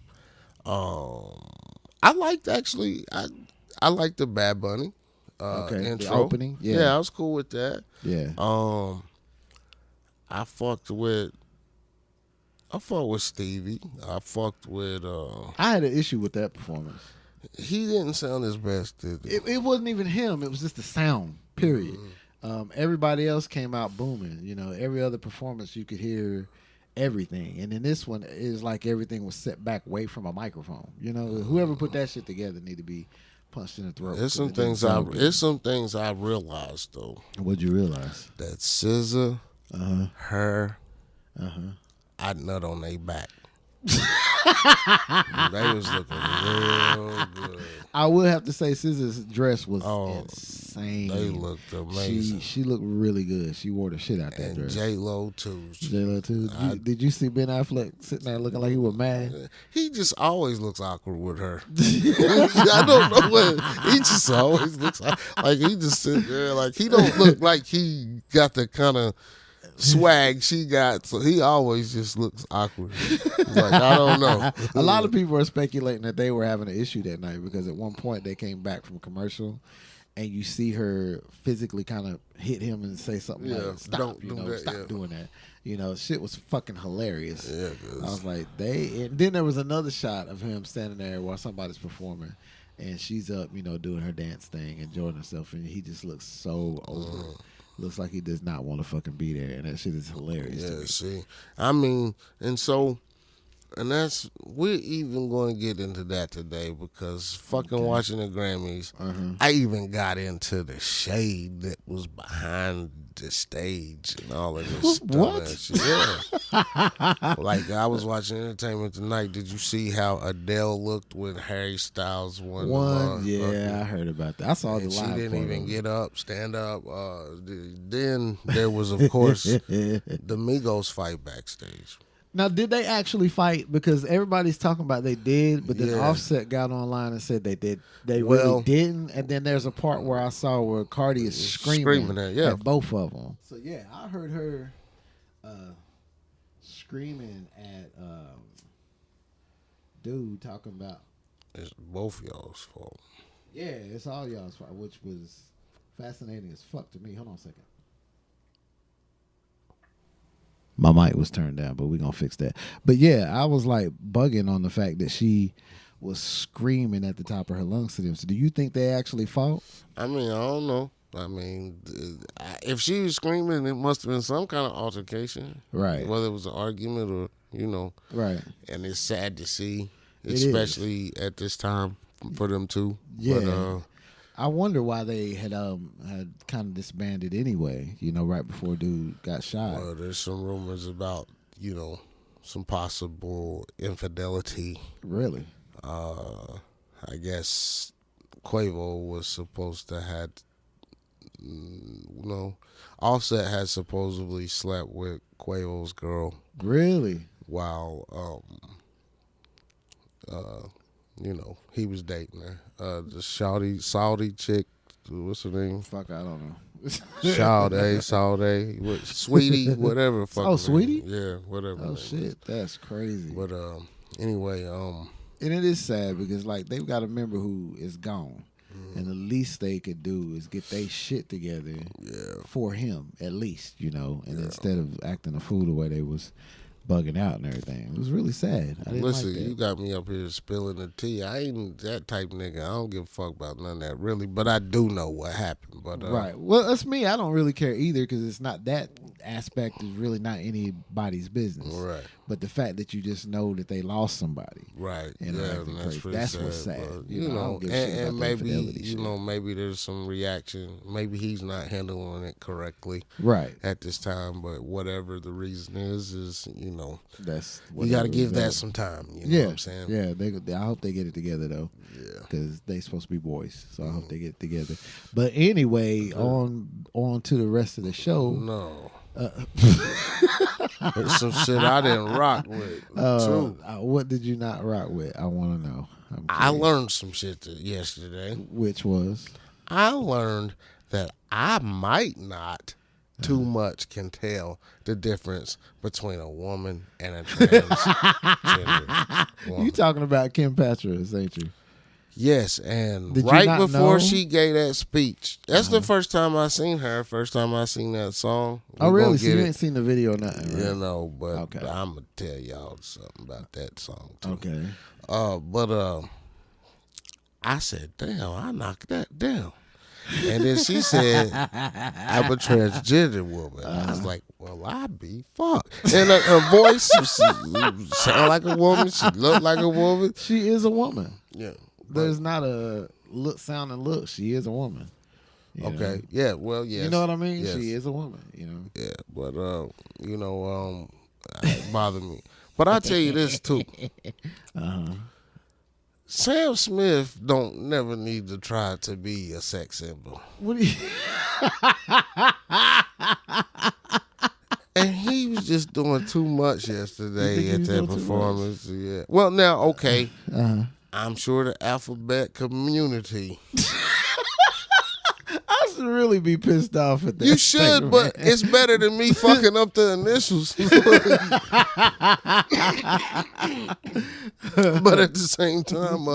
I liked I liked the Bad Bunny intro. The opening. Yeah, I was cool with that. Yeah. I fucked with Stevie. I fucked with I had an issue with that performance. He didn't sound his best, did he? It wasn't even him. It was just the sound, period. Everybody else came out booming. You know, every other performance you could hear everything. And in this one, it was like everything was set back away from a microphone. You know, whoever put that shit together need to be punched in the throat. There's some things I realized, though. What'd you realize? That SZA, her, I'd nut on their back. They was looking real good. I would have to say SZA's dress was Oh, insane. They looked amazing. She looked really good. She wore the shit out that And dress. J-Lo too. J-Lo too. Did you see Ben Affleck sitting there looking like he was mad? He just always looks awkward with her. I don't know what. He just always looks like he just sit there like he don't look like he got the kind of swag she got, so he always just looks awkward. It's like, I don't know. A lot of people are speculating that they were having an issue that night because at one point they came back from commercial and you see her physically kind of hit him and say something like, stop, don't do that, stop doing that. Shit was fucking hilarious. Yeah, I was like, and then there was another shot of him standing there while somebody's performing and she's up, doing her dance thing, enjoying herself, and he just looks so over it. Looks like he does not want to fucking be there, and that shit is hilarious. Yeah, see, I mean, and we're even going to get into that today because fucking watching the Grammys, I even got into the shade that was behind the stage and all of this stuff. What? Yeah. Like, I was watching Entertainment Tonight. Did you see how Adele looked when Harry Styles won? Yeah, I heard about that. I saw the live. She didn't even get up, stand up. Then there was, of course, the Migos fight backstage. Now, did they actually fight? Because everybody's talking about they did, but then Yeah. Offset got online and said they did. They Well- really didn't. And then there's a part where I saw where Cardi is screaming at both of them. So yeah, I heard her screaming at dude talking about. It's both y'all's fault. Yeah, it's all y'all's fault, which was fascinating as fuck to me. Hold on a second. My mic was turned down, but we're going to fix that. But yeah, I was like bugging on the fact that she was screaming at the top of her lungs to them. So do you think they actually fought? I mean, I don't know. I mean, if she was screaming, it must have been some kind of altercation. Right. Whether it was an argument or, Right. And it's sad to see, It especially at this time for them two. Yeah. But, I wonder why they had kind of disbanded anyway, right before dude got shot. well, there's some rumors about, some possible infidelity. Really? I guess Quavo was supposed to have, Offset had supposedly slept with Quavo's girl Really? while, he was dating her. The Saudi chick, what's her name? Fuck, I don't know. Saudi, Sweetie, whatever. Oh, Sweetie? Yeah, whatever. Oh shit, that's crazy. But anyway, and it is sad because they've got a member who is gone, and the least they could do is get their shit together for him, at least, and instead of acting a fool the way they was bugging out and everything. It was really sad. I didn't listen, like that. you got me up here spilling the tea. I ain't that type of nigga. I don't give a fuck about none of that, really. But I do know what happened. But right. Well, that's me. I don't really care either because it's not that aspect is really not anybody's business. Right. But the fact that you just know that they lost somebody. Right. And that's pretty that's sad. what's sad. But, I don't give a shit and about the maybe infidelity shit. maybe there's some reaction. Maybe he's not handling it correctly. Right. At this time, but whatever the reason is That's you got to give that some time. You know what I'm saying? Yeah. I hope they get it together though. Yeah. Because they supposed to be boys, so I hope they get it together. But anyway, on to the rest of the show. No. There's some shit I didn't rock with too. What did you not rock with? I want to know. I learned some shit yesterday. Which was? I learned that I might not too much can tell the difference between a woman and a transgender woman. You talking about Kim Petras, ain't you? Yes, and Did you right not before know? she gave that speech, that's the first time I seen her. First time I seen that song. Oh, We really? gonna So get you it. ain't seen the video or nothing, right? But Okay. I'm gonna tell y'all something about that song too. Okay. But I said, damn, I knocked that down. And then she said, I'm a transgender woman. I was like, well, I be fucked. And her voice sound like a woman. She looked like a woman. She is a woman. Yeah. There's not a look, sound, and look. She is a woman. You Okay. know? Yeah. Well, yes. You know what I mean? Yes. She is a woman. Yeah. But It bothered me. But I'll tell you this too. Sam Smith don't never need to try to be a sex symbol. What do you? And he was just doing too much yesterday at that performance. Yeah. Well, now, okay. I'm sure the alphabet community. I should really be pissed off at that. You should, statement. but it's better than me fucking up the initials. But at the same time,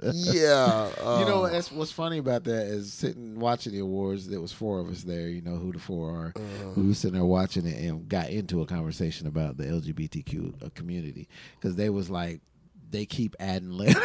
yeah. You know what's funny about that is sitting watching the awards. There was 4 of us there. You know who the 4 are. We were sitting there watching it and got into a conversation about the LGBTQ community because they was like. They keep adding letters,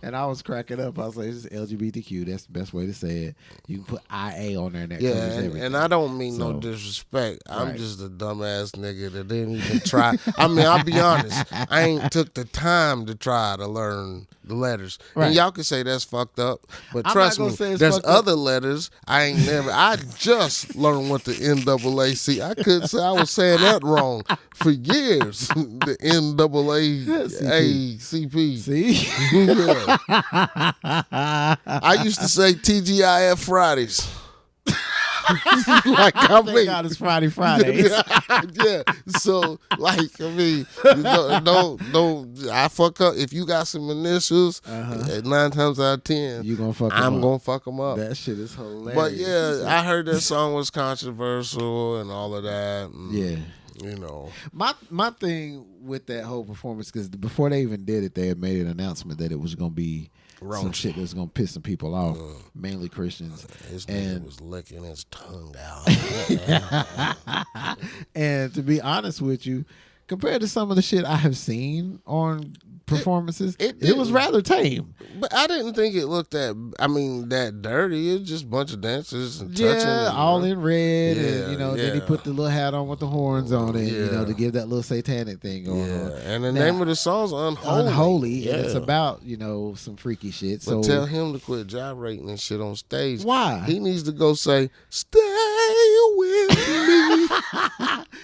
and I was cracking up. I was like, "This is LGBTQ. That's the best way to say it. You can put IA on there, and that covers everything." And I don't mean no disrespect. I'm just a dumbass nigga that didn't even try. I mean, I'll be honest. I ain't took the time to try to learn the letters. And y'all can say that's fucked up, but trust me, there's other letters I ain't never. I just learned what the NAACP. I couldn't say I was saying that wrong for years. The NAACP. See, I used to say TGIF Fridays. Like I mean, God, it's Fridays. Yeah. So like I mean, don't I fuck up if you got some initials. 9 times out of 10, you gonna fuck. I'm gonna fuck them up. That shit is hilarious. But yeah, I heard that song was controversial and all of that. And, yeah. You know, my thing with that whole performance, because before they even did it, they had made an announcement that it was gonna be some shit that was gonna piss some people off, mainly Christians. His nigga was licking his tongue out. And to be honest with you, compared to some of the shit I have seen on performances, it was rather tame. But I didn't think it looked that dirty. It was just a bunch of dancers and touching. Yeah, all in red. And, then he put the little hat on with the horns on it, to give that little satanic thing going on. And the name of the song's Unholy. Unholy, and it's about, some freaky shit. But tell him to quit gyrating and shit on stage. Why? He needs to go say, "Stay with me."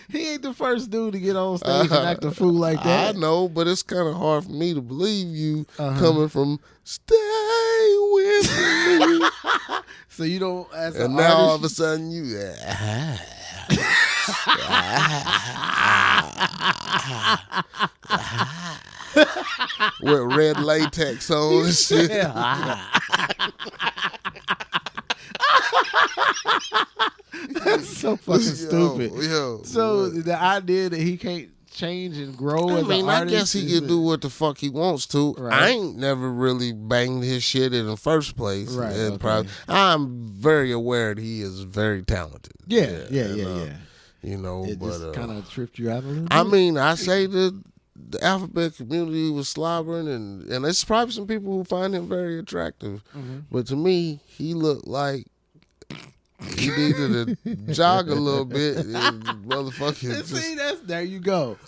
He ain't the first dude to get on stage and act a fool like that. I know, but it's kind of hard for me to believe you coming from "Stay with me." So you don't, as and an now artist, all of a sudden you with red latex on and shit. That's so fucking stupid. So the idea that he can't change and grow as an artist. I guess he can do what the fuck he wants to. Right. I ain't never really banged his shit in the first place. Right. And I'm very aware that he is very talented. Yeah. You know, it but just kind of tripped you out a little bit. I mean, I say that the alphabet community was slobbering, and there's probably some people who find him very attractive. But to me, he looked like he needed to jog a little bit. And motherfucking see, there you go.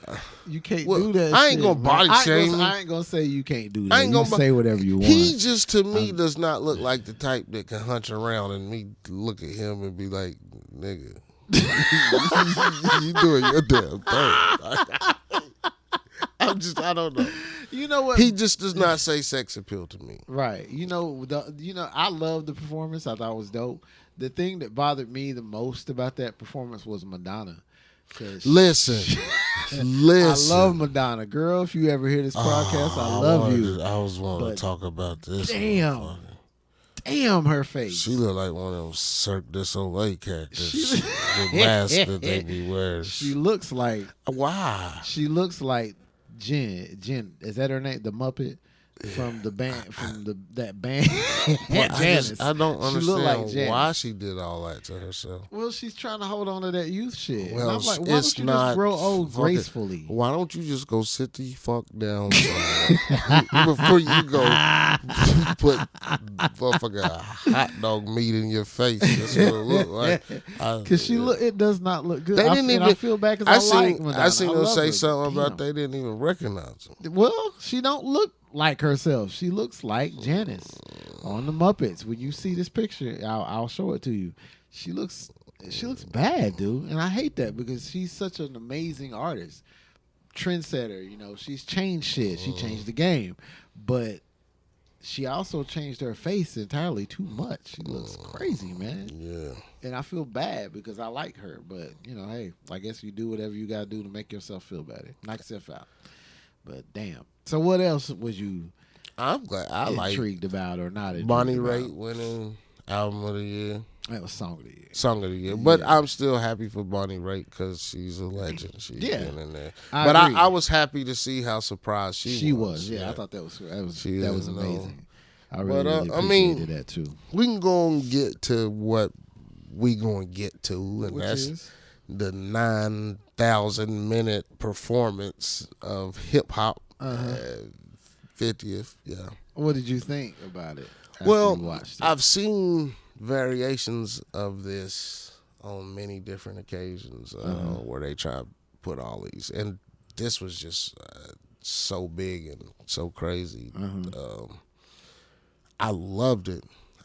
You can't do that. I ain't gonna body shame. I ain't gonna say you can't do that. I ain't gonna say whatever you want. He just to me does not look like the type that can hunch around and me look at him and be like, nigga, you doing your damn thing. I don't know. You know what? He just does not say sex appeal to me. Right. I love the performance. I thought it was dope. The thing that bothered me the most about that performance was Madonna. Listen. I love Madonna. Girl, if you ever hear this podcast, I love you. I was wanting to talk about this. Damn, her face. She look like one of them Cirque du Soleil characters. The mask that they be wearing. She looks like... Why? She looks like Jen. Is that her name? The Muppet? From the band, that band, Janice. I don't understand why she did all that to herself. Well, she's trying to hold on to that youth shit. Well, I'm like, why don't you just grow old gracefully? Why don't you just go sit the fuck down before you go put motherfucking hot dog meat in your face? That's what it look like. Because it does not look good. I feel bad because I seen them say something about they didn't even recognize him. Well, she don't look like herself. She looks like Janice on the Muppets. When you see this picture, I'll show it to you. She looks She looks bad, dude, and I hate that because she's such an amazing artist, trendsetter. You know, she's changed shit. She changed the game, but she also changed her face entirely too much. She looks crazy, man. Yeah. And I feel bad because I like her, but you know, hey, I guess you do whatever you gotta do to make yourself feel better, knock yourself out. But damn. So what else was you? I'm glad I intrigued about or not intrigued Bonnie about? Raitt winning album of the year. That was song of the year. Song of the year. But I'm still happy for Bonnie Raitt because she's a legend. She's been in there. I was happy to see how surprised she was. Yeah, I thought that was amazing. I really appreciated that too. We can go and get to what we going to get to, and that's the 9,000-minute performance of hip hop. 50th, yeah. What did you think about it? Well, I've seen variations of this on many different occasions where they try to put all these, and this was just so big and so crazy. I loved it.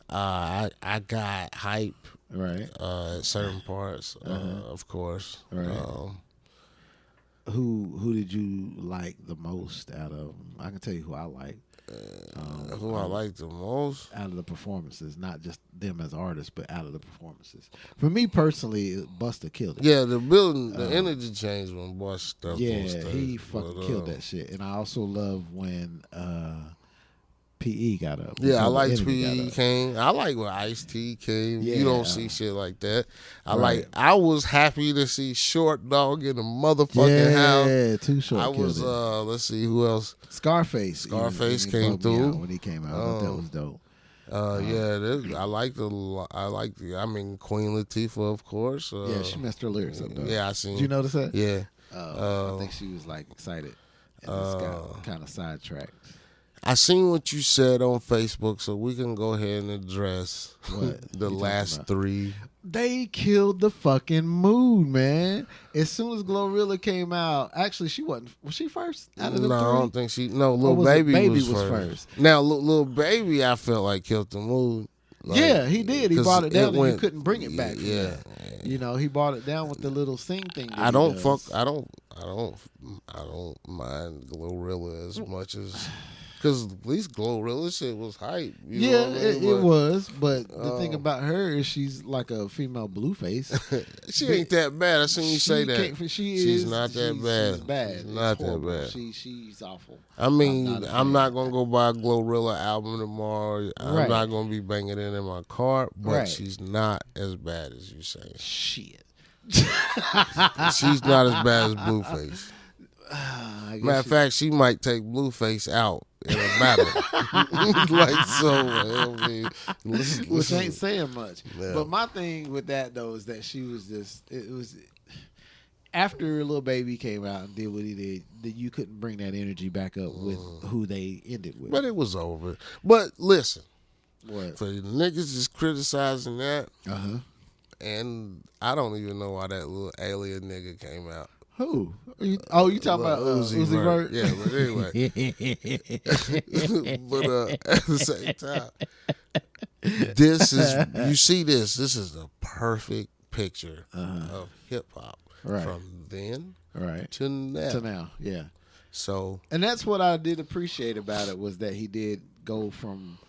I got hype at certain parts, of course. Right. Who did you like the most out of them? I can tell you who I like. Who I like the most out of the performances, not just them as artists, but out of the performances. For me personally, Busta killed it. Yeah, the energy changed when Busta stepped on stage. He fucking killed that shit. And I also love when PE got up. Yeah, I liked PE came. I like when Ice-T came. Yeah, you don't see shit like that. I was happy to see Short Dog in the motherfucking house. Yeah, Too Short. I was let's see who else. Scarface came through when he came out. I thought that was dope. I liked I mean, Queen Latifah, of course. She messed her lyrics up though. Yeah, I seen. Did you notice that? Yeah. I think she was like excited and this got kind of sidetracked. I seen what you said on Facebook, so we can go ahead and address the last three. They killed the fucking mood, man. As soon as Glorilla came out, actually, she wasn't. Was she first out of the three? I don't think she. No, Lil Baby was first. Now, Lil Baby, I felt like killed the mood. Yeah, he did. He brought it down, and you couldn't bring it back. Yeah, you know, he brought it down with the little sing thing. I don't mind Glorilla as much as. Because at least Glorilla shit was hype. It was. But the thing about her is she's like a female Blueface. She ain't that bad. I seen you say that. She's not that bad. She's bad. She's not that bad. She's awful. I mean, I'm not going to go buy a Glorilla album tomorrow. I'm not going to be banging it in my car. But she's not as bad as you say. Shit. She's not as bad as Blueface. Matter of fact, she might take Blueface out in a battle. Which ain't saying much. Yeah. But my thing with that though is that she was just. It was after Lil Baby came out and did what he did. That you couldn't bring that energy back up with who they ended with. But it was over. But listen, what for the niggas just criticizing that, and I don't even know why that little alien nigga came out. Who? You talking about Uzi Vert? Yeah, but anyway. But at the same time, this is the perfect picture of hip hop from then to now. Yeah. So, and that's what I did appreciate about it was that he did go from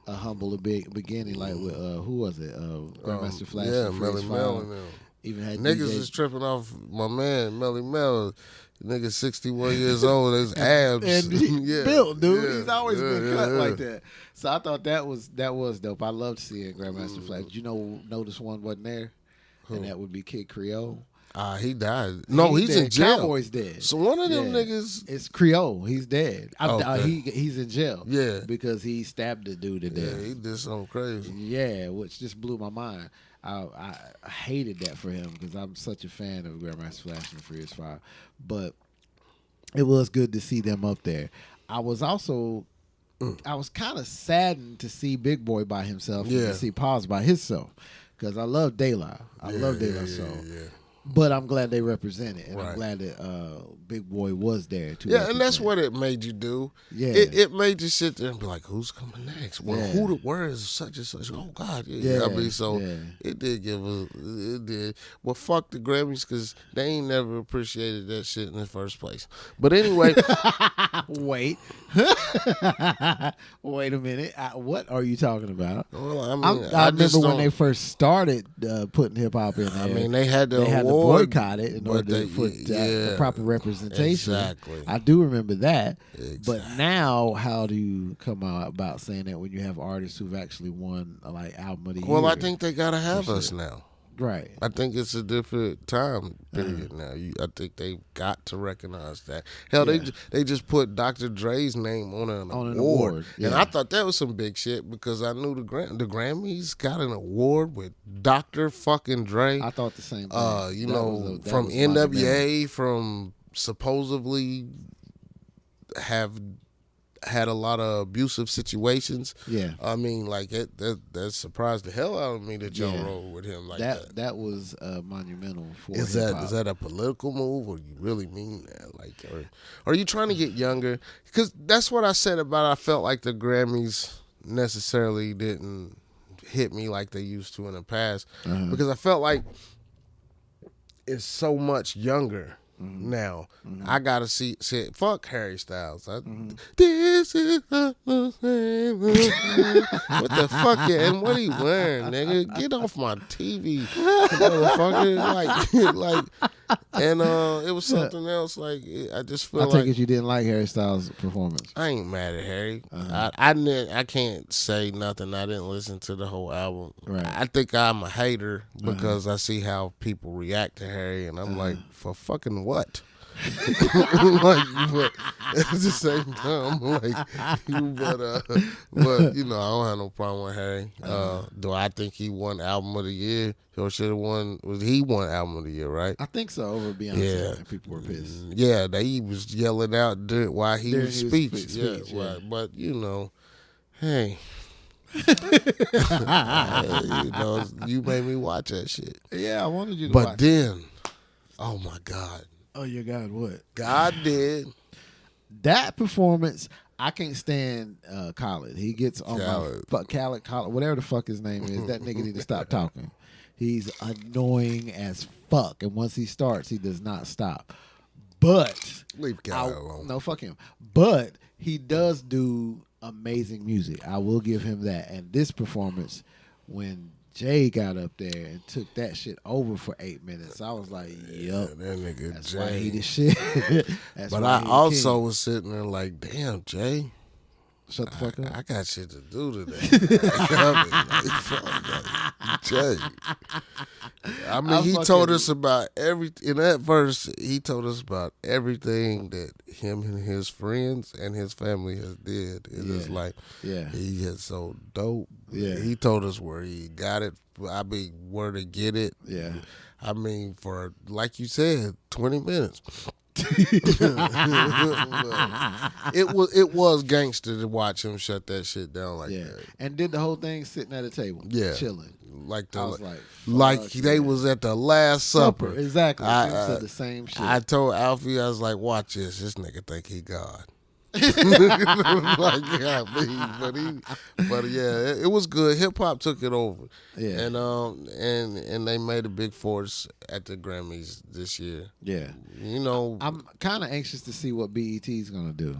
a humble beginning, like with who was it? Grandmaster Flash. Yeah, Melly Mel and them. Even had niggas is tripping off my man Melly Mel. Nigga 61 years old, his abs and built, dude. Yeah, he's always been cut like that. So I thought that was dope. I loved seeing Grandmaster Flash. Did you notice one wasn't there? Who? And that would be Kid Creole. He died. No, he's in jail. Cowboy's dead. So one of them niggas. It's Creole. He's dead. Okay. He's in jail. Yeah. Because he stabbed the dude to death. Yeah, he did something crazy. Yeah, which just blew my mind. I hated that for him because I'm such a fan of Grandmaster Flash and the Furious Five. But it was good to see them up there. I was also kind of saddened to see Big Boy by himself and to see Paz by himself because I love De La. I love De La Soul. But I'm glad they represented, and Right. I'm glad that Big Boy was there too. Yeah, and that's what it made you do. Yeah. It made you sit there and be like, who's coming next? Well, Yeah. where is such and such? Oh, God. Yeah, I mean, so yeah. it did it did. Well, fuck the Grammys because they ain't never appreciated that shit in the first place. But anyway. Wait. Wait a minute. What are you talking about? Well, I mean, I just remember when don't- they first started putting hip hop in there. I mean, they had to they had to award, boycott it in but order they- for the proper representation. Exactly. I do remember that. Exactly. But now, how do you come out about saying that when you have artists who've actually won like album of the year? Well, I think they gotta have For us sure. now. right. I think it's a different time period now. I think they've got to recognize that. Hell, Yeah. they just put Dr. Dre's name on an On award, an award, and yeah. I thought that was some big shit because I knew the Grammys got an award with Dr. fucking Dre. I thought the same thing. You That know, was that from was monumental. NWA, from supposedly have had a lot of abusive situations. Yeah. I mean, like that surprised the hell out of me that y'all Yeah. rolled with him like that. That was monumental for Is hip-hop. that a political move, or you really mean that? Like, or are you trying to get younger? Because that's what I said about. I felt like the Grammys necessarily didn't hit me like they used to in the past, because I felt like it's so much younger now. I gotta see fuck Harry Styles. This is not the same. What the fuck? Yeah, and what he wearing, nigga? Get off my TV, motherfucker! like, and it was something else. Like, I just feel I like take it you didn't like Harry Styles' performance. I ain't mad at Harry. I can't say nothing. I didn't listen to the whole album. Right. I think I'm a hater because I see how people react to Harry, and I'm like, for fucking what? Like, but at the same time, but you know, I don't have no problem with Harry. Do I think he won album of the year? Or should have won? He won album of the year, right? I think so, over Beyonce. Yeah. And people were pissed. Yeah, he was yelling out while he During was his speech. speech, yeah. Right. But you know, hey, you know, you made me watch that shit. Yeah, I wanted you to But watch. then, oh my God, Oh, your God, what? God did. That performance, I can't stand Khaled. He gets on Khaled. my Khaled, whatever the fuck his name is. That nigga need to stop talking. He's annoying as fuck, and once he starts, he does not stop. But Leave Khaled alone. no, fuck him. But he does do amazing music. I will give him that. And this performance, when Jay got up there and took that shit over for 8 minutes, I was like, yup. That nigga That's Jay. why he the shit. That's But why I he the also king. was sitting there like, damn, Jay, Shut the fuck up. I got shit to do today. Jay. I mean, he told us about in that verse, he told us about everything that him and his friends and his family has did. It is like, Yeah. he is so dope. Yeah. He told us where he got it. I mean, where to get it. Yeah. I mean, for, like you said, 20 minutes. It was gangster to watch him shut that shit down like Yeah. that. And did the whole thing sitting at a table. Yeah. Chilling. Like I was like fuck they yeah. was at the Last Supper. Exactly. I- Them said the same shit. I told Alfie, I was like, watch this. This nigga think he God. Like, yeah, but yeah, it was good. Hip hop took it over. Yeah. And they made a big force at the Grammys this year. Yeah. You know, I'm kind of anxious to see what BET is going to do.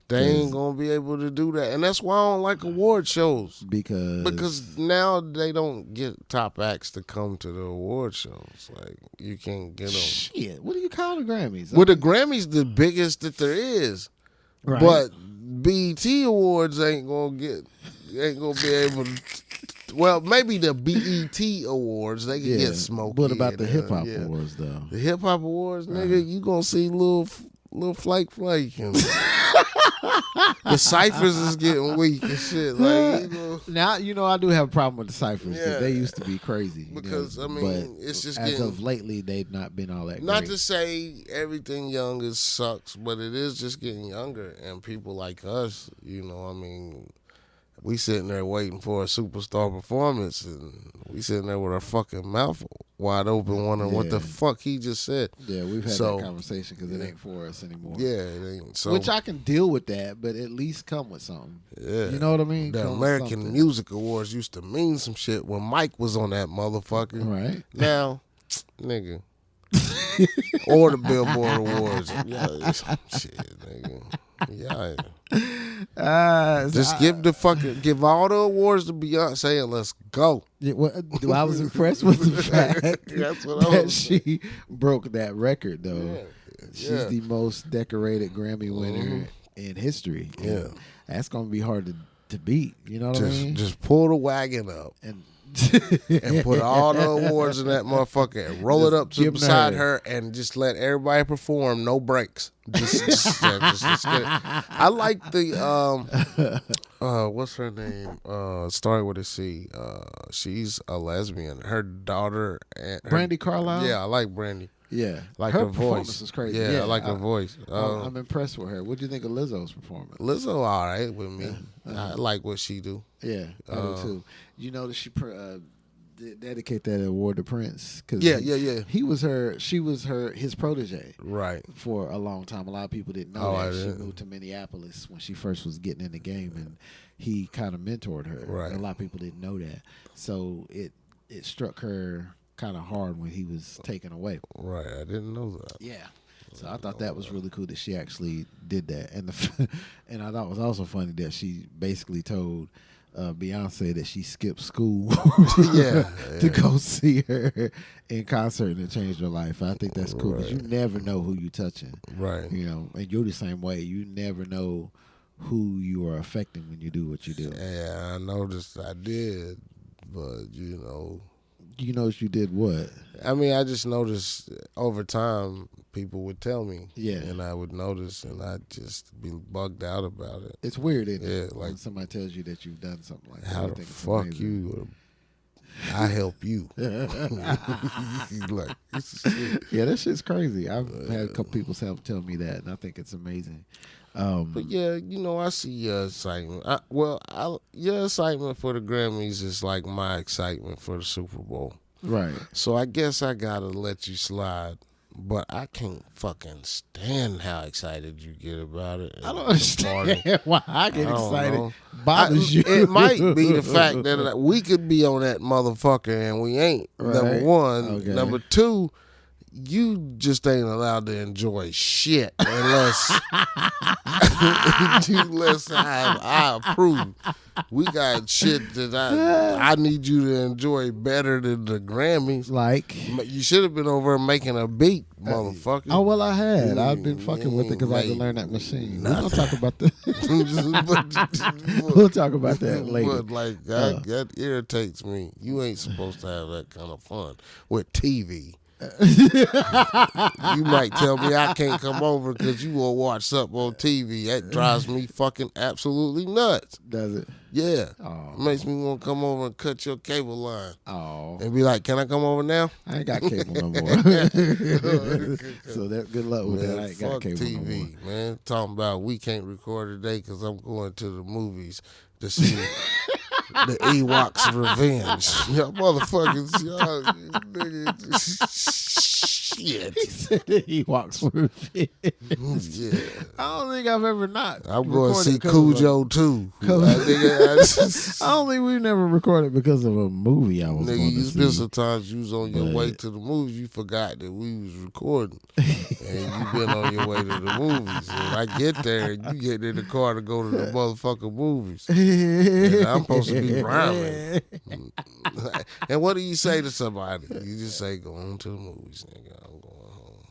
they ain't gonna be able to do that, and that's why I don't like award shows. Because now they don't get top acts to come to the award shows. Like, you can't get them. Shit, what do you call the Grammys? Well, the Grammys the biggest that there is, Right. but BET Awards ain't gonna be able to. Well, maybe the BET Awards they can get smoked. What about the hip hop awards though? The hip hop awards, nigga, you gonna see little Flake and the ciphers is getting weak and shit. Like, you know, Now I do have a problem with the ciphers. Yeah. They used to be crazy. Because, I mean, but it's just as getting- of lately they've not been all that not great. to say everything young is sucks, but it is just getting younger, and people like us, I mean, we sitting there waiting for a superstar performance, and we sitting there with our fucking mouth wide open, wondering what the fuck he just said. Yeah, we've had that conversation because it ain't for us anymore. Yeah, it ain't. So, which I can deal with that, but at least come with something. Yeah, you know what I mean. The American Music Awards used to mean some shit when Mike was on that motherfucker. Right now, nigga. Or the Billboard Awards. Yeah, shit, nigga. Yeah. Just give all the awards to Beyonce and let's go. Yeah, well, I was impressed with the fact that she broke that record, though. Yeah. She's the most decorated Grammy winner in history. Yeah, that's gonna be hard to beat. You know what I mean? Just pull the wagon up and put all the awards in that motherfucker and roll it up to beside her and just let everybody perform, no breaks. Just I like the what's her name? Started with a C. She's a lesbian. Her daughter and Brandy Carlisle. Yeah, I like Brandy. Yeah, like her voice. Performance is crazy. Yeah, I like her voice. I'm impressed with her. What do you think of Lizzo's performance? Lizzo, all right with me. I like what she do. Yeah, I do too. You know that she dedicate that award to Prince because she was his protege, right, for a long time. A lot of people didn't know that she moved to Minneapolis when she first was getting in the game, and he kind of mentored her. Right, and a lot of people didn't know that, so it struck her kind of hard when he was taken away. Right, I didn't know that. Yeah. So I thought that was really cool that she actually did that, and and I thought it was also funny that she basically told Beyonce that she skipped school to go see her in concert, and it changed her life. I think that's cool because you never know who you touching, right? You know, and you're the same way. You never know who you are affecting when you do what you do. Yeah, I noticed I did, but you know. You noticed you did what? I mean, I just noticed over time people would tell me. Yeah. And I would notice and I'd just be bugged out about it. It's weird, isn't it? Like when somebody tells you that you've done something like that. How the fuck you? I help you. Like, yeah, that shit's crazy. I've had a couple people tell me that, and I think it's amazing. But yeah, you know, I see your excitement. Your excitement for the Grammys is like my excitement for the Super Bowl. Right. So I guess I gotta let you slide. But I can't fucking stand how excited you get about it. I don't understand why I get excited. Bothers you. It might be the fact that we could be on that motherfucker and we ain't. Right. Number one. Okay. Number two, you just ain't allowed to enjoy shit unless I approve. We got shit that I need you to enjoy better than the Grammys. Like you should have been over making a beat, motherfucker. Oh well, I had. I've been fucking with it because I had to learn that machine. We're gonna talk about that. We'll talk about that later. But like that irritates me. You ain't supposed to have that kind of fun with TV. You might tell me I can't come over because you will watch something on TV. That drives me fucking absolutely nuts. Does it? Yeah. Oh. It makes me want to come over and cut your cable line. Oh. And be like, can I come over now? I ain't got cable no more. So good luck with that. I ain't got cable TV, no more. Man. Talking about we can't record today because I'm going to the movies to see the Ewoks Revenge. Y'all motherfuckers, y'all niggas. Shit. He said the Ewoks Revenge. Yeah. I don't think I've ever not. I'm going to see Cujo too. I don't think we've never recorded because of a movie I was going to see. Nigga, sometimes you was on your way to the movies, you forgot that we was recording. And you been on your way to the movies. And I get there and you get in the car to go to the motherfucking movies. And I'm supposed to be rhyming. And what do you say to somebody? You just say, go on to the movies, nigga. I'm going home.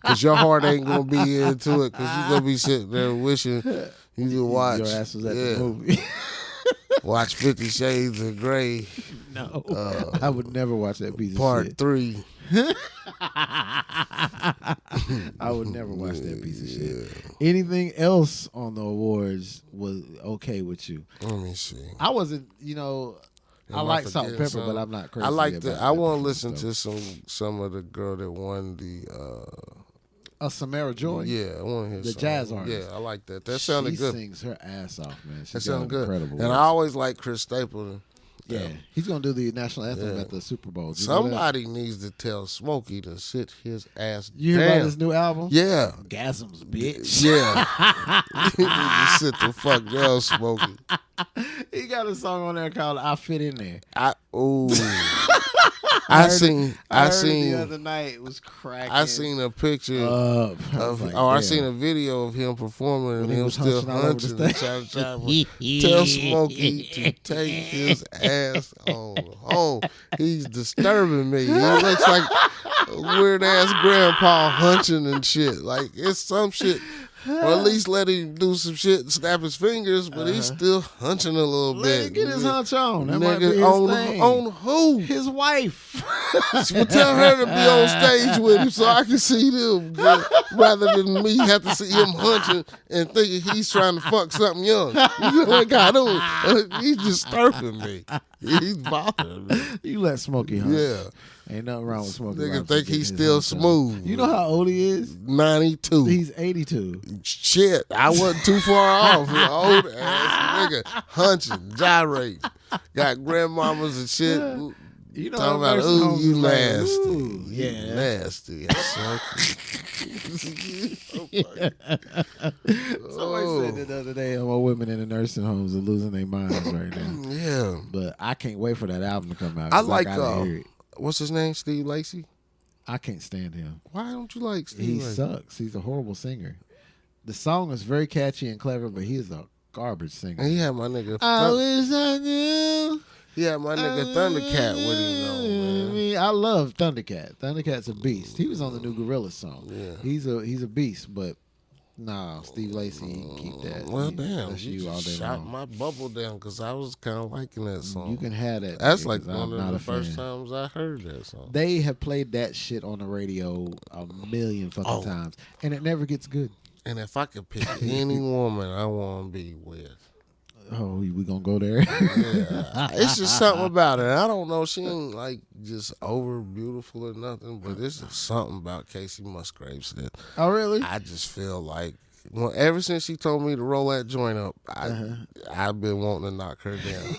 Because your heart ain't going to be into it because you're going to be sitting there wishing you could watch. Your ass was at the movie. Watch 50 Shades of Grey. No. I would never watch that piece of Part shit. 3. I would never watch that piece of shit. Anything else on the awards was okay with you? Let me see. I wasn't, I like Salt and Pepper, but I'm not crazy. I want to listen to some of the girl that won the Samara Joy. Yeah, I want to hear the some. jazz artist. Yeah, I like that. That sounded good. She sings her ass off, man. That sounded good. Incredible. And I always like Chris Stapleton. Yeah, he's gonna do the national anthem at the Super Bowl. Somebody needs to tell Smokey to sit his ass down. You hear about his new album? Yeah. Gasms, bitch. Yeah. You need to sit the fuck down, Smokey. He got a song on there called "I Fit in There." I seen the other night. It was cracking. I seen a picture I seen a video of him performing and him still hunching and trying to tell Smokey to take his ass on home. He's disturbing me. He looks like a weird ass grandpa hunching and shit. Like it's some shit. Or at least let him do some shit and snap his fingers, but he's still hunching a little bit. Let him get his hunch on. That might Nigga, be his thing. on who? His wife. Well, tell her to be on stage with him so I can see them, rather than me have to see him hunching and thinking he's trying to fuck something young. You know what I do? He's disturbing me. He's bothering me. You let Smokey hunch. Yeah. Ain't nothing wrong with Smokey. Nigga think he's still smooth. You know how old he is? 92. He's 82. Shit, I wasn't too far off. An old ass nigga hunching, gyrating. Got grandmamas and shit. You know talking about, ooh, you nasty. Ooh, yeah. You nasty. Somebody said that the other day, more women in the nursing homes are losing their minds right now. Yeah. But I can't wait for that album to come out. I like, hear it. What's his name? Steve Lacy? I can't stand him. Why don't you like Steve He Lacy? sucks. He's a horrible singer. The song is very catchy and clever, but he is a garbage singer. And he had my nigga. I wish I knew. He had my nigga Thundercat with him though, man. I love Thundercat. Thundercat's a beast. He was on the new Gorillaz song. Yeah. He's a beast, but nah, Steve Lacy, keep that. Well, damn, That's you all day shot long. my bubble down because I was kind of liking that song. You can have that. That's nigga, like 'cause one I'm of not the a first fan. times I heard that song. They have played that shit on the radio a million fucking times, and it never gets good. And if I could pick any woman I want to be with, Oh, we gonna go there? yeah, it's just something about her. I don't know. She ain't like just over beautiful or nothing, but it's just something about Casey Musgraves that Oh, really? I just feel like. Well, ever since she told me to roll that joint up, I've been wanting to knock her down.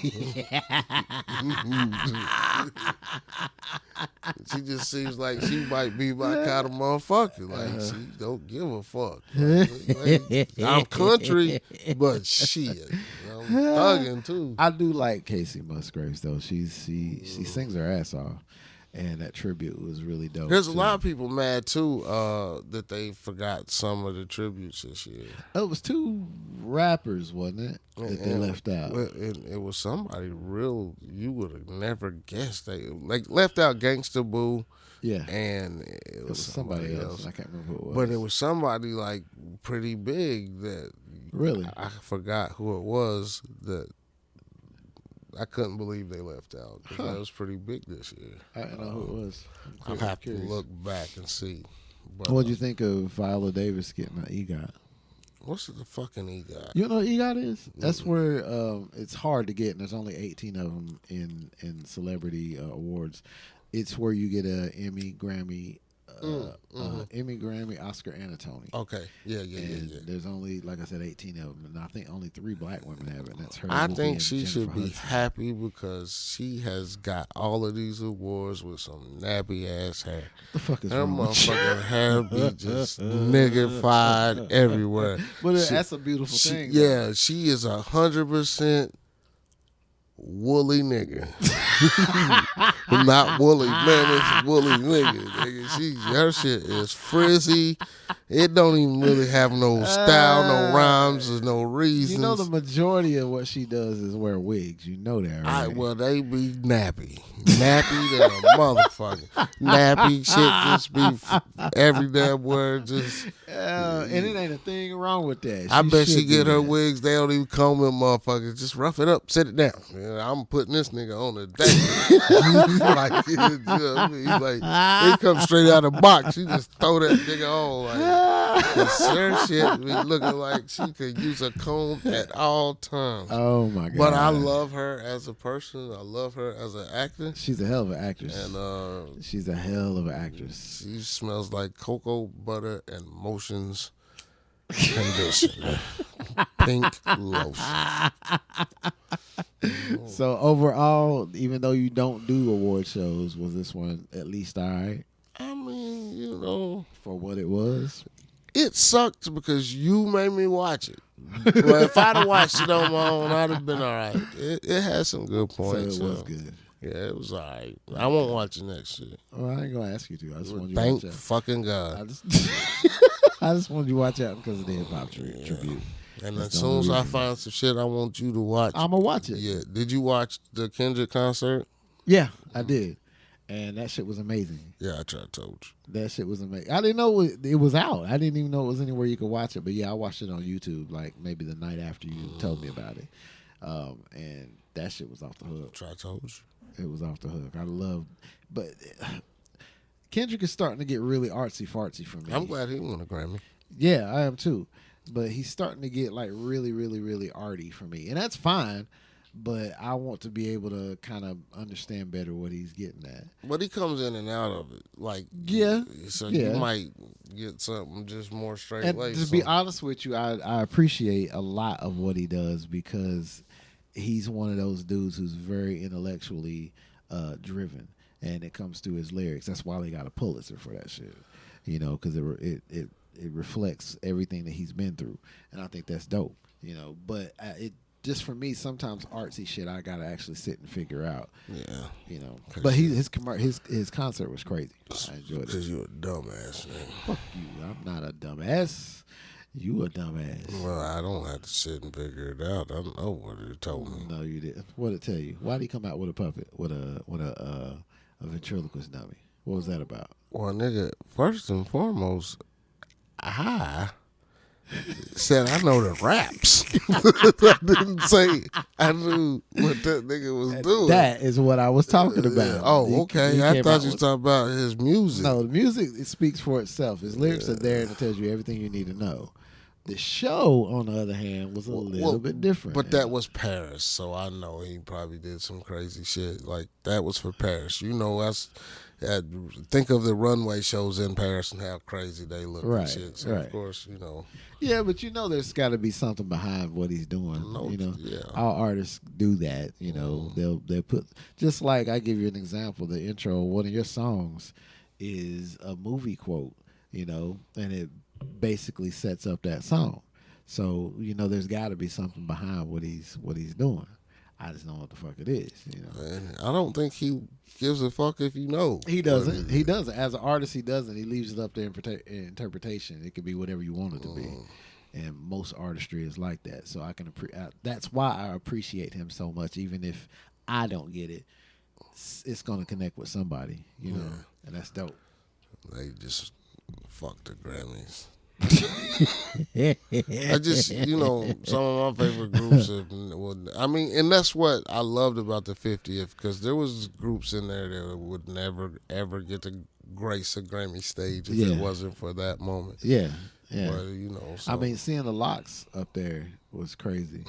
She just seems like she might be my kind of motherfucker. Like she don't give a fuck. Like, I'm country, but shit, I'm thugging too. I do like Casey Musgraves though. She sings her ass off, and that tribute was really dope. There's a too. lot of people mad too that they forgot some of the tributes this year. It was 2 rappers, wasn't it, that they left out? Well, it was somebody real you would have never guessed. They like left out Gangsta Boo. Yeah, And it was somebody else. I can't remember who it was. But it was somebody like pretty big that really. I forgot who it was that I couldn't believe they left out because that was pretty big this year. I don't know who it was. I'll have to look back and see. But, What would you think of Viola Davis getting an EGOT? what's the fucking EGOT? You know what EGOT is? That's where it's hard to get, and there's only 18 of them in celebrity awards. It's where you get a Emmy, Grammy, Oscar, and a Tony. Okay, yeah. There's only, like I said, 18 of them, and I think only 3 black women have it. And that's her. I Whoopi, think and she should Jennifer be Hudson. happy because she has got all of these awards with some nappy ass hair. The fuck is Her wrong with you? motherfucking hair be just niggified everywhere. But She- that's a beautiful thing. Yeah, she is 100% woolly nigga. Not woolly, man. It's woolly nigga. Her shit is frizzy. It don't even really have no style, no rhymes, or no reasons. You know the majority of what she does is wear wigs. You know that, right? Well, they be nappy. Nappy than a motherfucker. Nappy shit just be every damn word just. And it ain't a thing wrong with that. I bet should she get do her that. wigs. They don't even comb them motherfuckers. Just rough it up, sit it down. Yeah, I'm putting this nigga on a date. He's like, you know what I mean? He's like, he comes straight out of the box. You just throw that nigga on. Like, the sir shit be looking like she could use a comb at all times. Oh my god! But I love her as a person. I love her as an actor. She's a hell of an actress. And she's a hell of an actress. She smells like cocoa butter and motions conditioner. Pink lotion. So overall, even though you don't do award shows, was this one at least all right? I mean, you know, for what it was? It sucked because you made me watch it. Well, if I'd have watched it on my own, I'd have been all right. It had some good points. So it was good. Yeah, it was all right. I won't watch it next year. Well, I ain't going to ask you to. I just wanted you Thank to watch out. fucking God. I just wanted you to watch out because of the hip-hop tribute. And That's as soon as I find some shit I want you to watch. I'm going to watch it. Yeah. Did you watch the Kendrick concert? Yeah, I did. And that shit was amazing. Yeah, I tried to told you. That shit was amazing. I didn't know it was out. I didn't even know it was anywhere you could watch it. But yeah, I watched it on YouTube like maybe the night after you told me about it. And that shit was off the hook. Try told you. It was off the hook. I love, but Kendrick is starting to get really artsy fartsy for me. I'm glad he won a Grammy. Yeah, I am too. But he's starting to get like really, really, really arty for me, and that's fine. But I want to be able to kind of understand better what he's getting at. But he comes in and out of it, like So yeah. you might get something just more straight And laced. to be honest with you, I appreciate a lot of what he does because he's one of those dudes who's very intellectually driven, and it comes through his lyrics. That's why they got a Pulitzer for that shit, you know, because it reflects everything that he's been through, and I think that's dope, you know. But it just for me, sometimes artsy shit I gotta actually sit and figure out. Yeah, you know. But his concert was crazy. I enjoyed it. Because you're a dumbass, man. Fuck you. I'm not a dumbass. You a dumbass. Well, I don't have to sit and figure it out. I know what it told me. No, you didn't. What did it tell you? Why did he come out with a puppet, with a ventriloquist dummy? What was that about? Well, nigga, first and foremost, I said I know the raps. I didn't say I knew what that nigga was doing. That is what I was talking about. Oh, okay. I thought you was talking about his music. No, the music, it speaks for itself. His lyrics are there and it tells you everything you need to know. The show, on the other hand, was a little bit different. But that was Paris, so I know he probably did some crazy shit. Like, that was for Paris. You know, think of the runway shows in Paris and how crazy they look and shit. So, of course, you know. Yeah, but you know there's got to be something behind what he's doing. You know, all artists do that. You know, they'll put, just like I give you an example. The intro of one of your songs is a movie quote. You know, and it basically sets up that song. So you know, there's got to be something behind what he's doing. I just know what the fuck it is. You know, and I don't think he gives a fuck if you know. He doesn't. He doesn't. As an artist, he doesn't. He leaves it up to interpretation. It could be whatever you want it to be. And most artistry is like that. So I can that's why I appreciate him so much. Even if I don't get it, it's gonna connect with somebody. You know, and that's dope. They just fuck the Grammys. I just, you know, some of my favorite groups I mean, and that's what I loved about the 50th, because there was groups in there that would never ever get to grace a Grammy stage if it wasn't for that moment. Yeah. But, you know, I mean, seeing the Locks up there was crazy,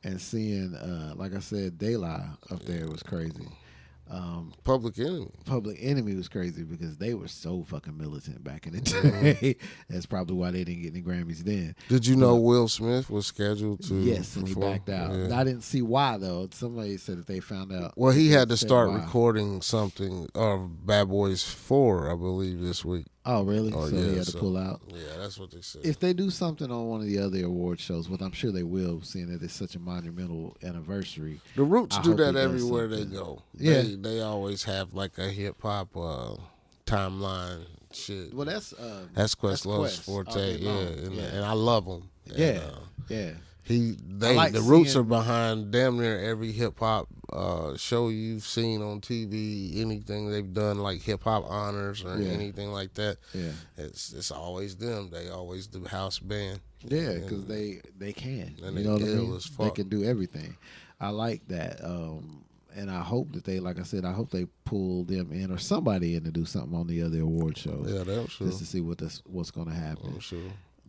and seeing like I said, De La up there was crazy. Public Enemy was crazy because they were so fucking militant back in the day. That's probably why they didn't get any Grammys then. Did you know Will Smith was scheduled to? Yes, and perform? he backed out. Yeah. I didn't see why though. Somebody said that they found out. Well, he had to start recording something of Bad Boys 4, I believe, this week. Oh, really? So he had to pull out? Yeah, that's what they said. If they do something on one of the other award shows, what I'm sure they will, seeing that it's such a monumental anniversary. The Roots do that everywhere they go. Yeah. They always have like a hip-hop timeline shit. Well, that's Questlove's forte, and I love him. Yeah, yeah. The Roots are behind damn near every hip hop show you've seen on TV. Anything they've done, like hip hop honors or anything like that. Yeah, it's always them. They always do house band. Yeah, because they can. And you know what I mean? as fuck. They can do everything. I like that. And I hope that they, like I said, I hope they pull them in or somebody in to do something on the other award shows. Yeah, that's true. Just to see what's going to happen. I'm sure.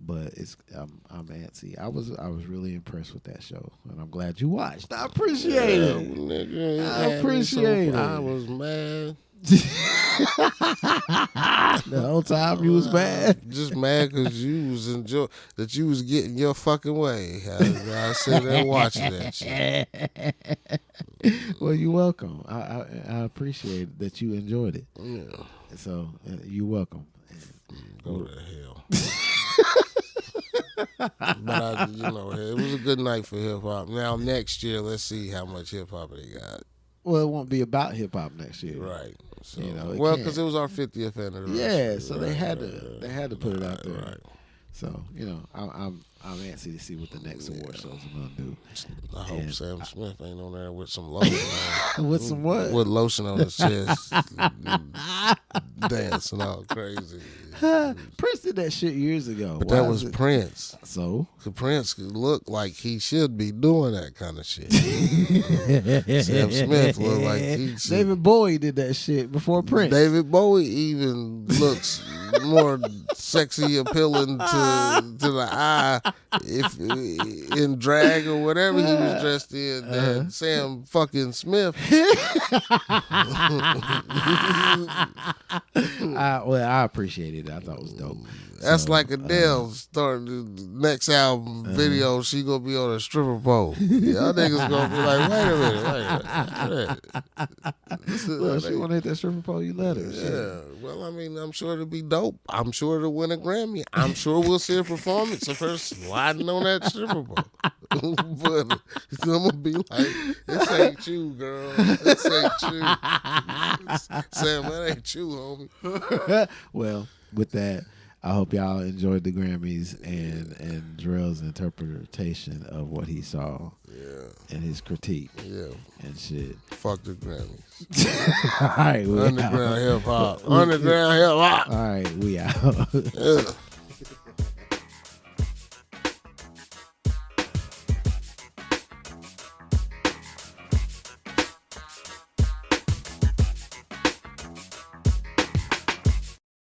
But I'm antsy. I was really impressed with that show, and I'm glad you watched. I appreciate it. Nigga, I appreciate it. I was mad. The whole time you was mad. Just mad because you was getting your fucking way. I sat there watching that shit. Well, you're welcome. I appreciate that you enjoyed it. Yeah. So you're welcome. Go to hell. But it was a good night for hip hop. Now next year, let's see how much hip hop they got. Well, it won't be about hip hop next year, Right? So, because it was our 50th anniversary. Yeah, so they had to put it out there. Right. So I'm antsy to see what the next award shows are gonna do. I hope Sam Smith ain't on there with some lotion on. With some what? With lotion on his chest, dancing all crazy. Prince did that shit years ago. But that was Prince. So Prince looked like he should be doing that kind of shit. Sam Smith looked like he should. David Bowie did that shit before Prince. David Bowie even looks more sexy appealing to the eye if in drag or whatever he was dressed in than Sam fucking Smith. I appreciate it. I thought it was dope. That's like Adele starting the next album video. She gonna be on a stripper pole. Y'all niggas gonna be like, wait a minute. Well, she wanna hit that stripper pole, you let her. Yeah. Shit. Well, I mean, I'm sure it'll be dope. I'm sure it'll win a Grammy. I'm sure we'll see a performance of her sliding on that stripper pole. But I'm gonna be like, this ain't you, girl. This ain't you. Sam, that ain't you, homie. Well, with that, I hope y'all enjoyed the Grammys and Drell's interpretation of what he saw. Yeah. And his critique. Yeah. And shit. Fuck the Grammys. All right, Underground hip hop. Underground hip hop. All right, we out.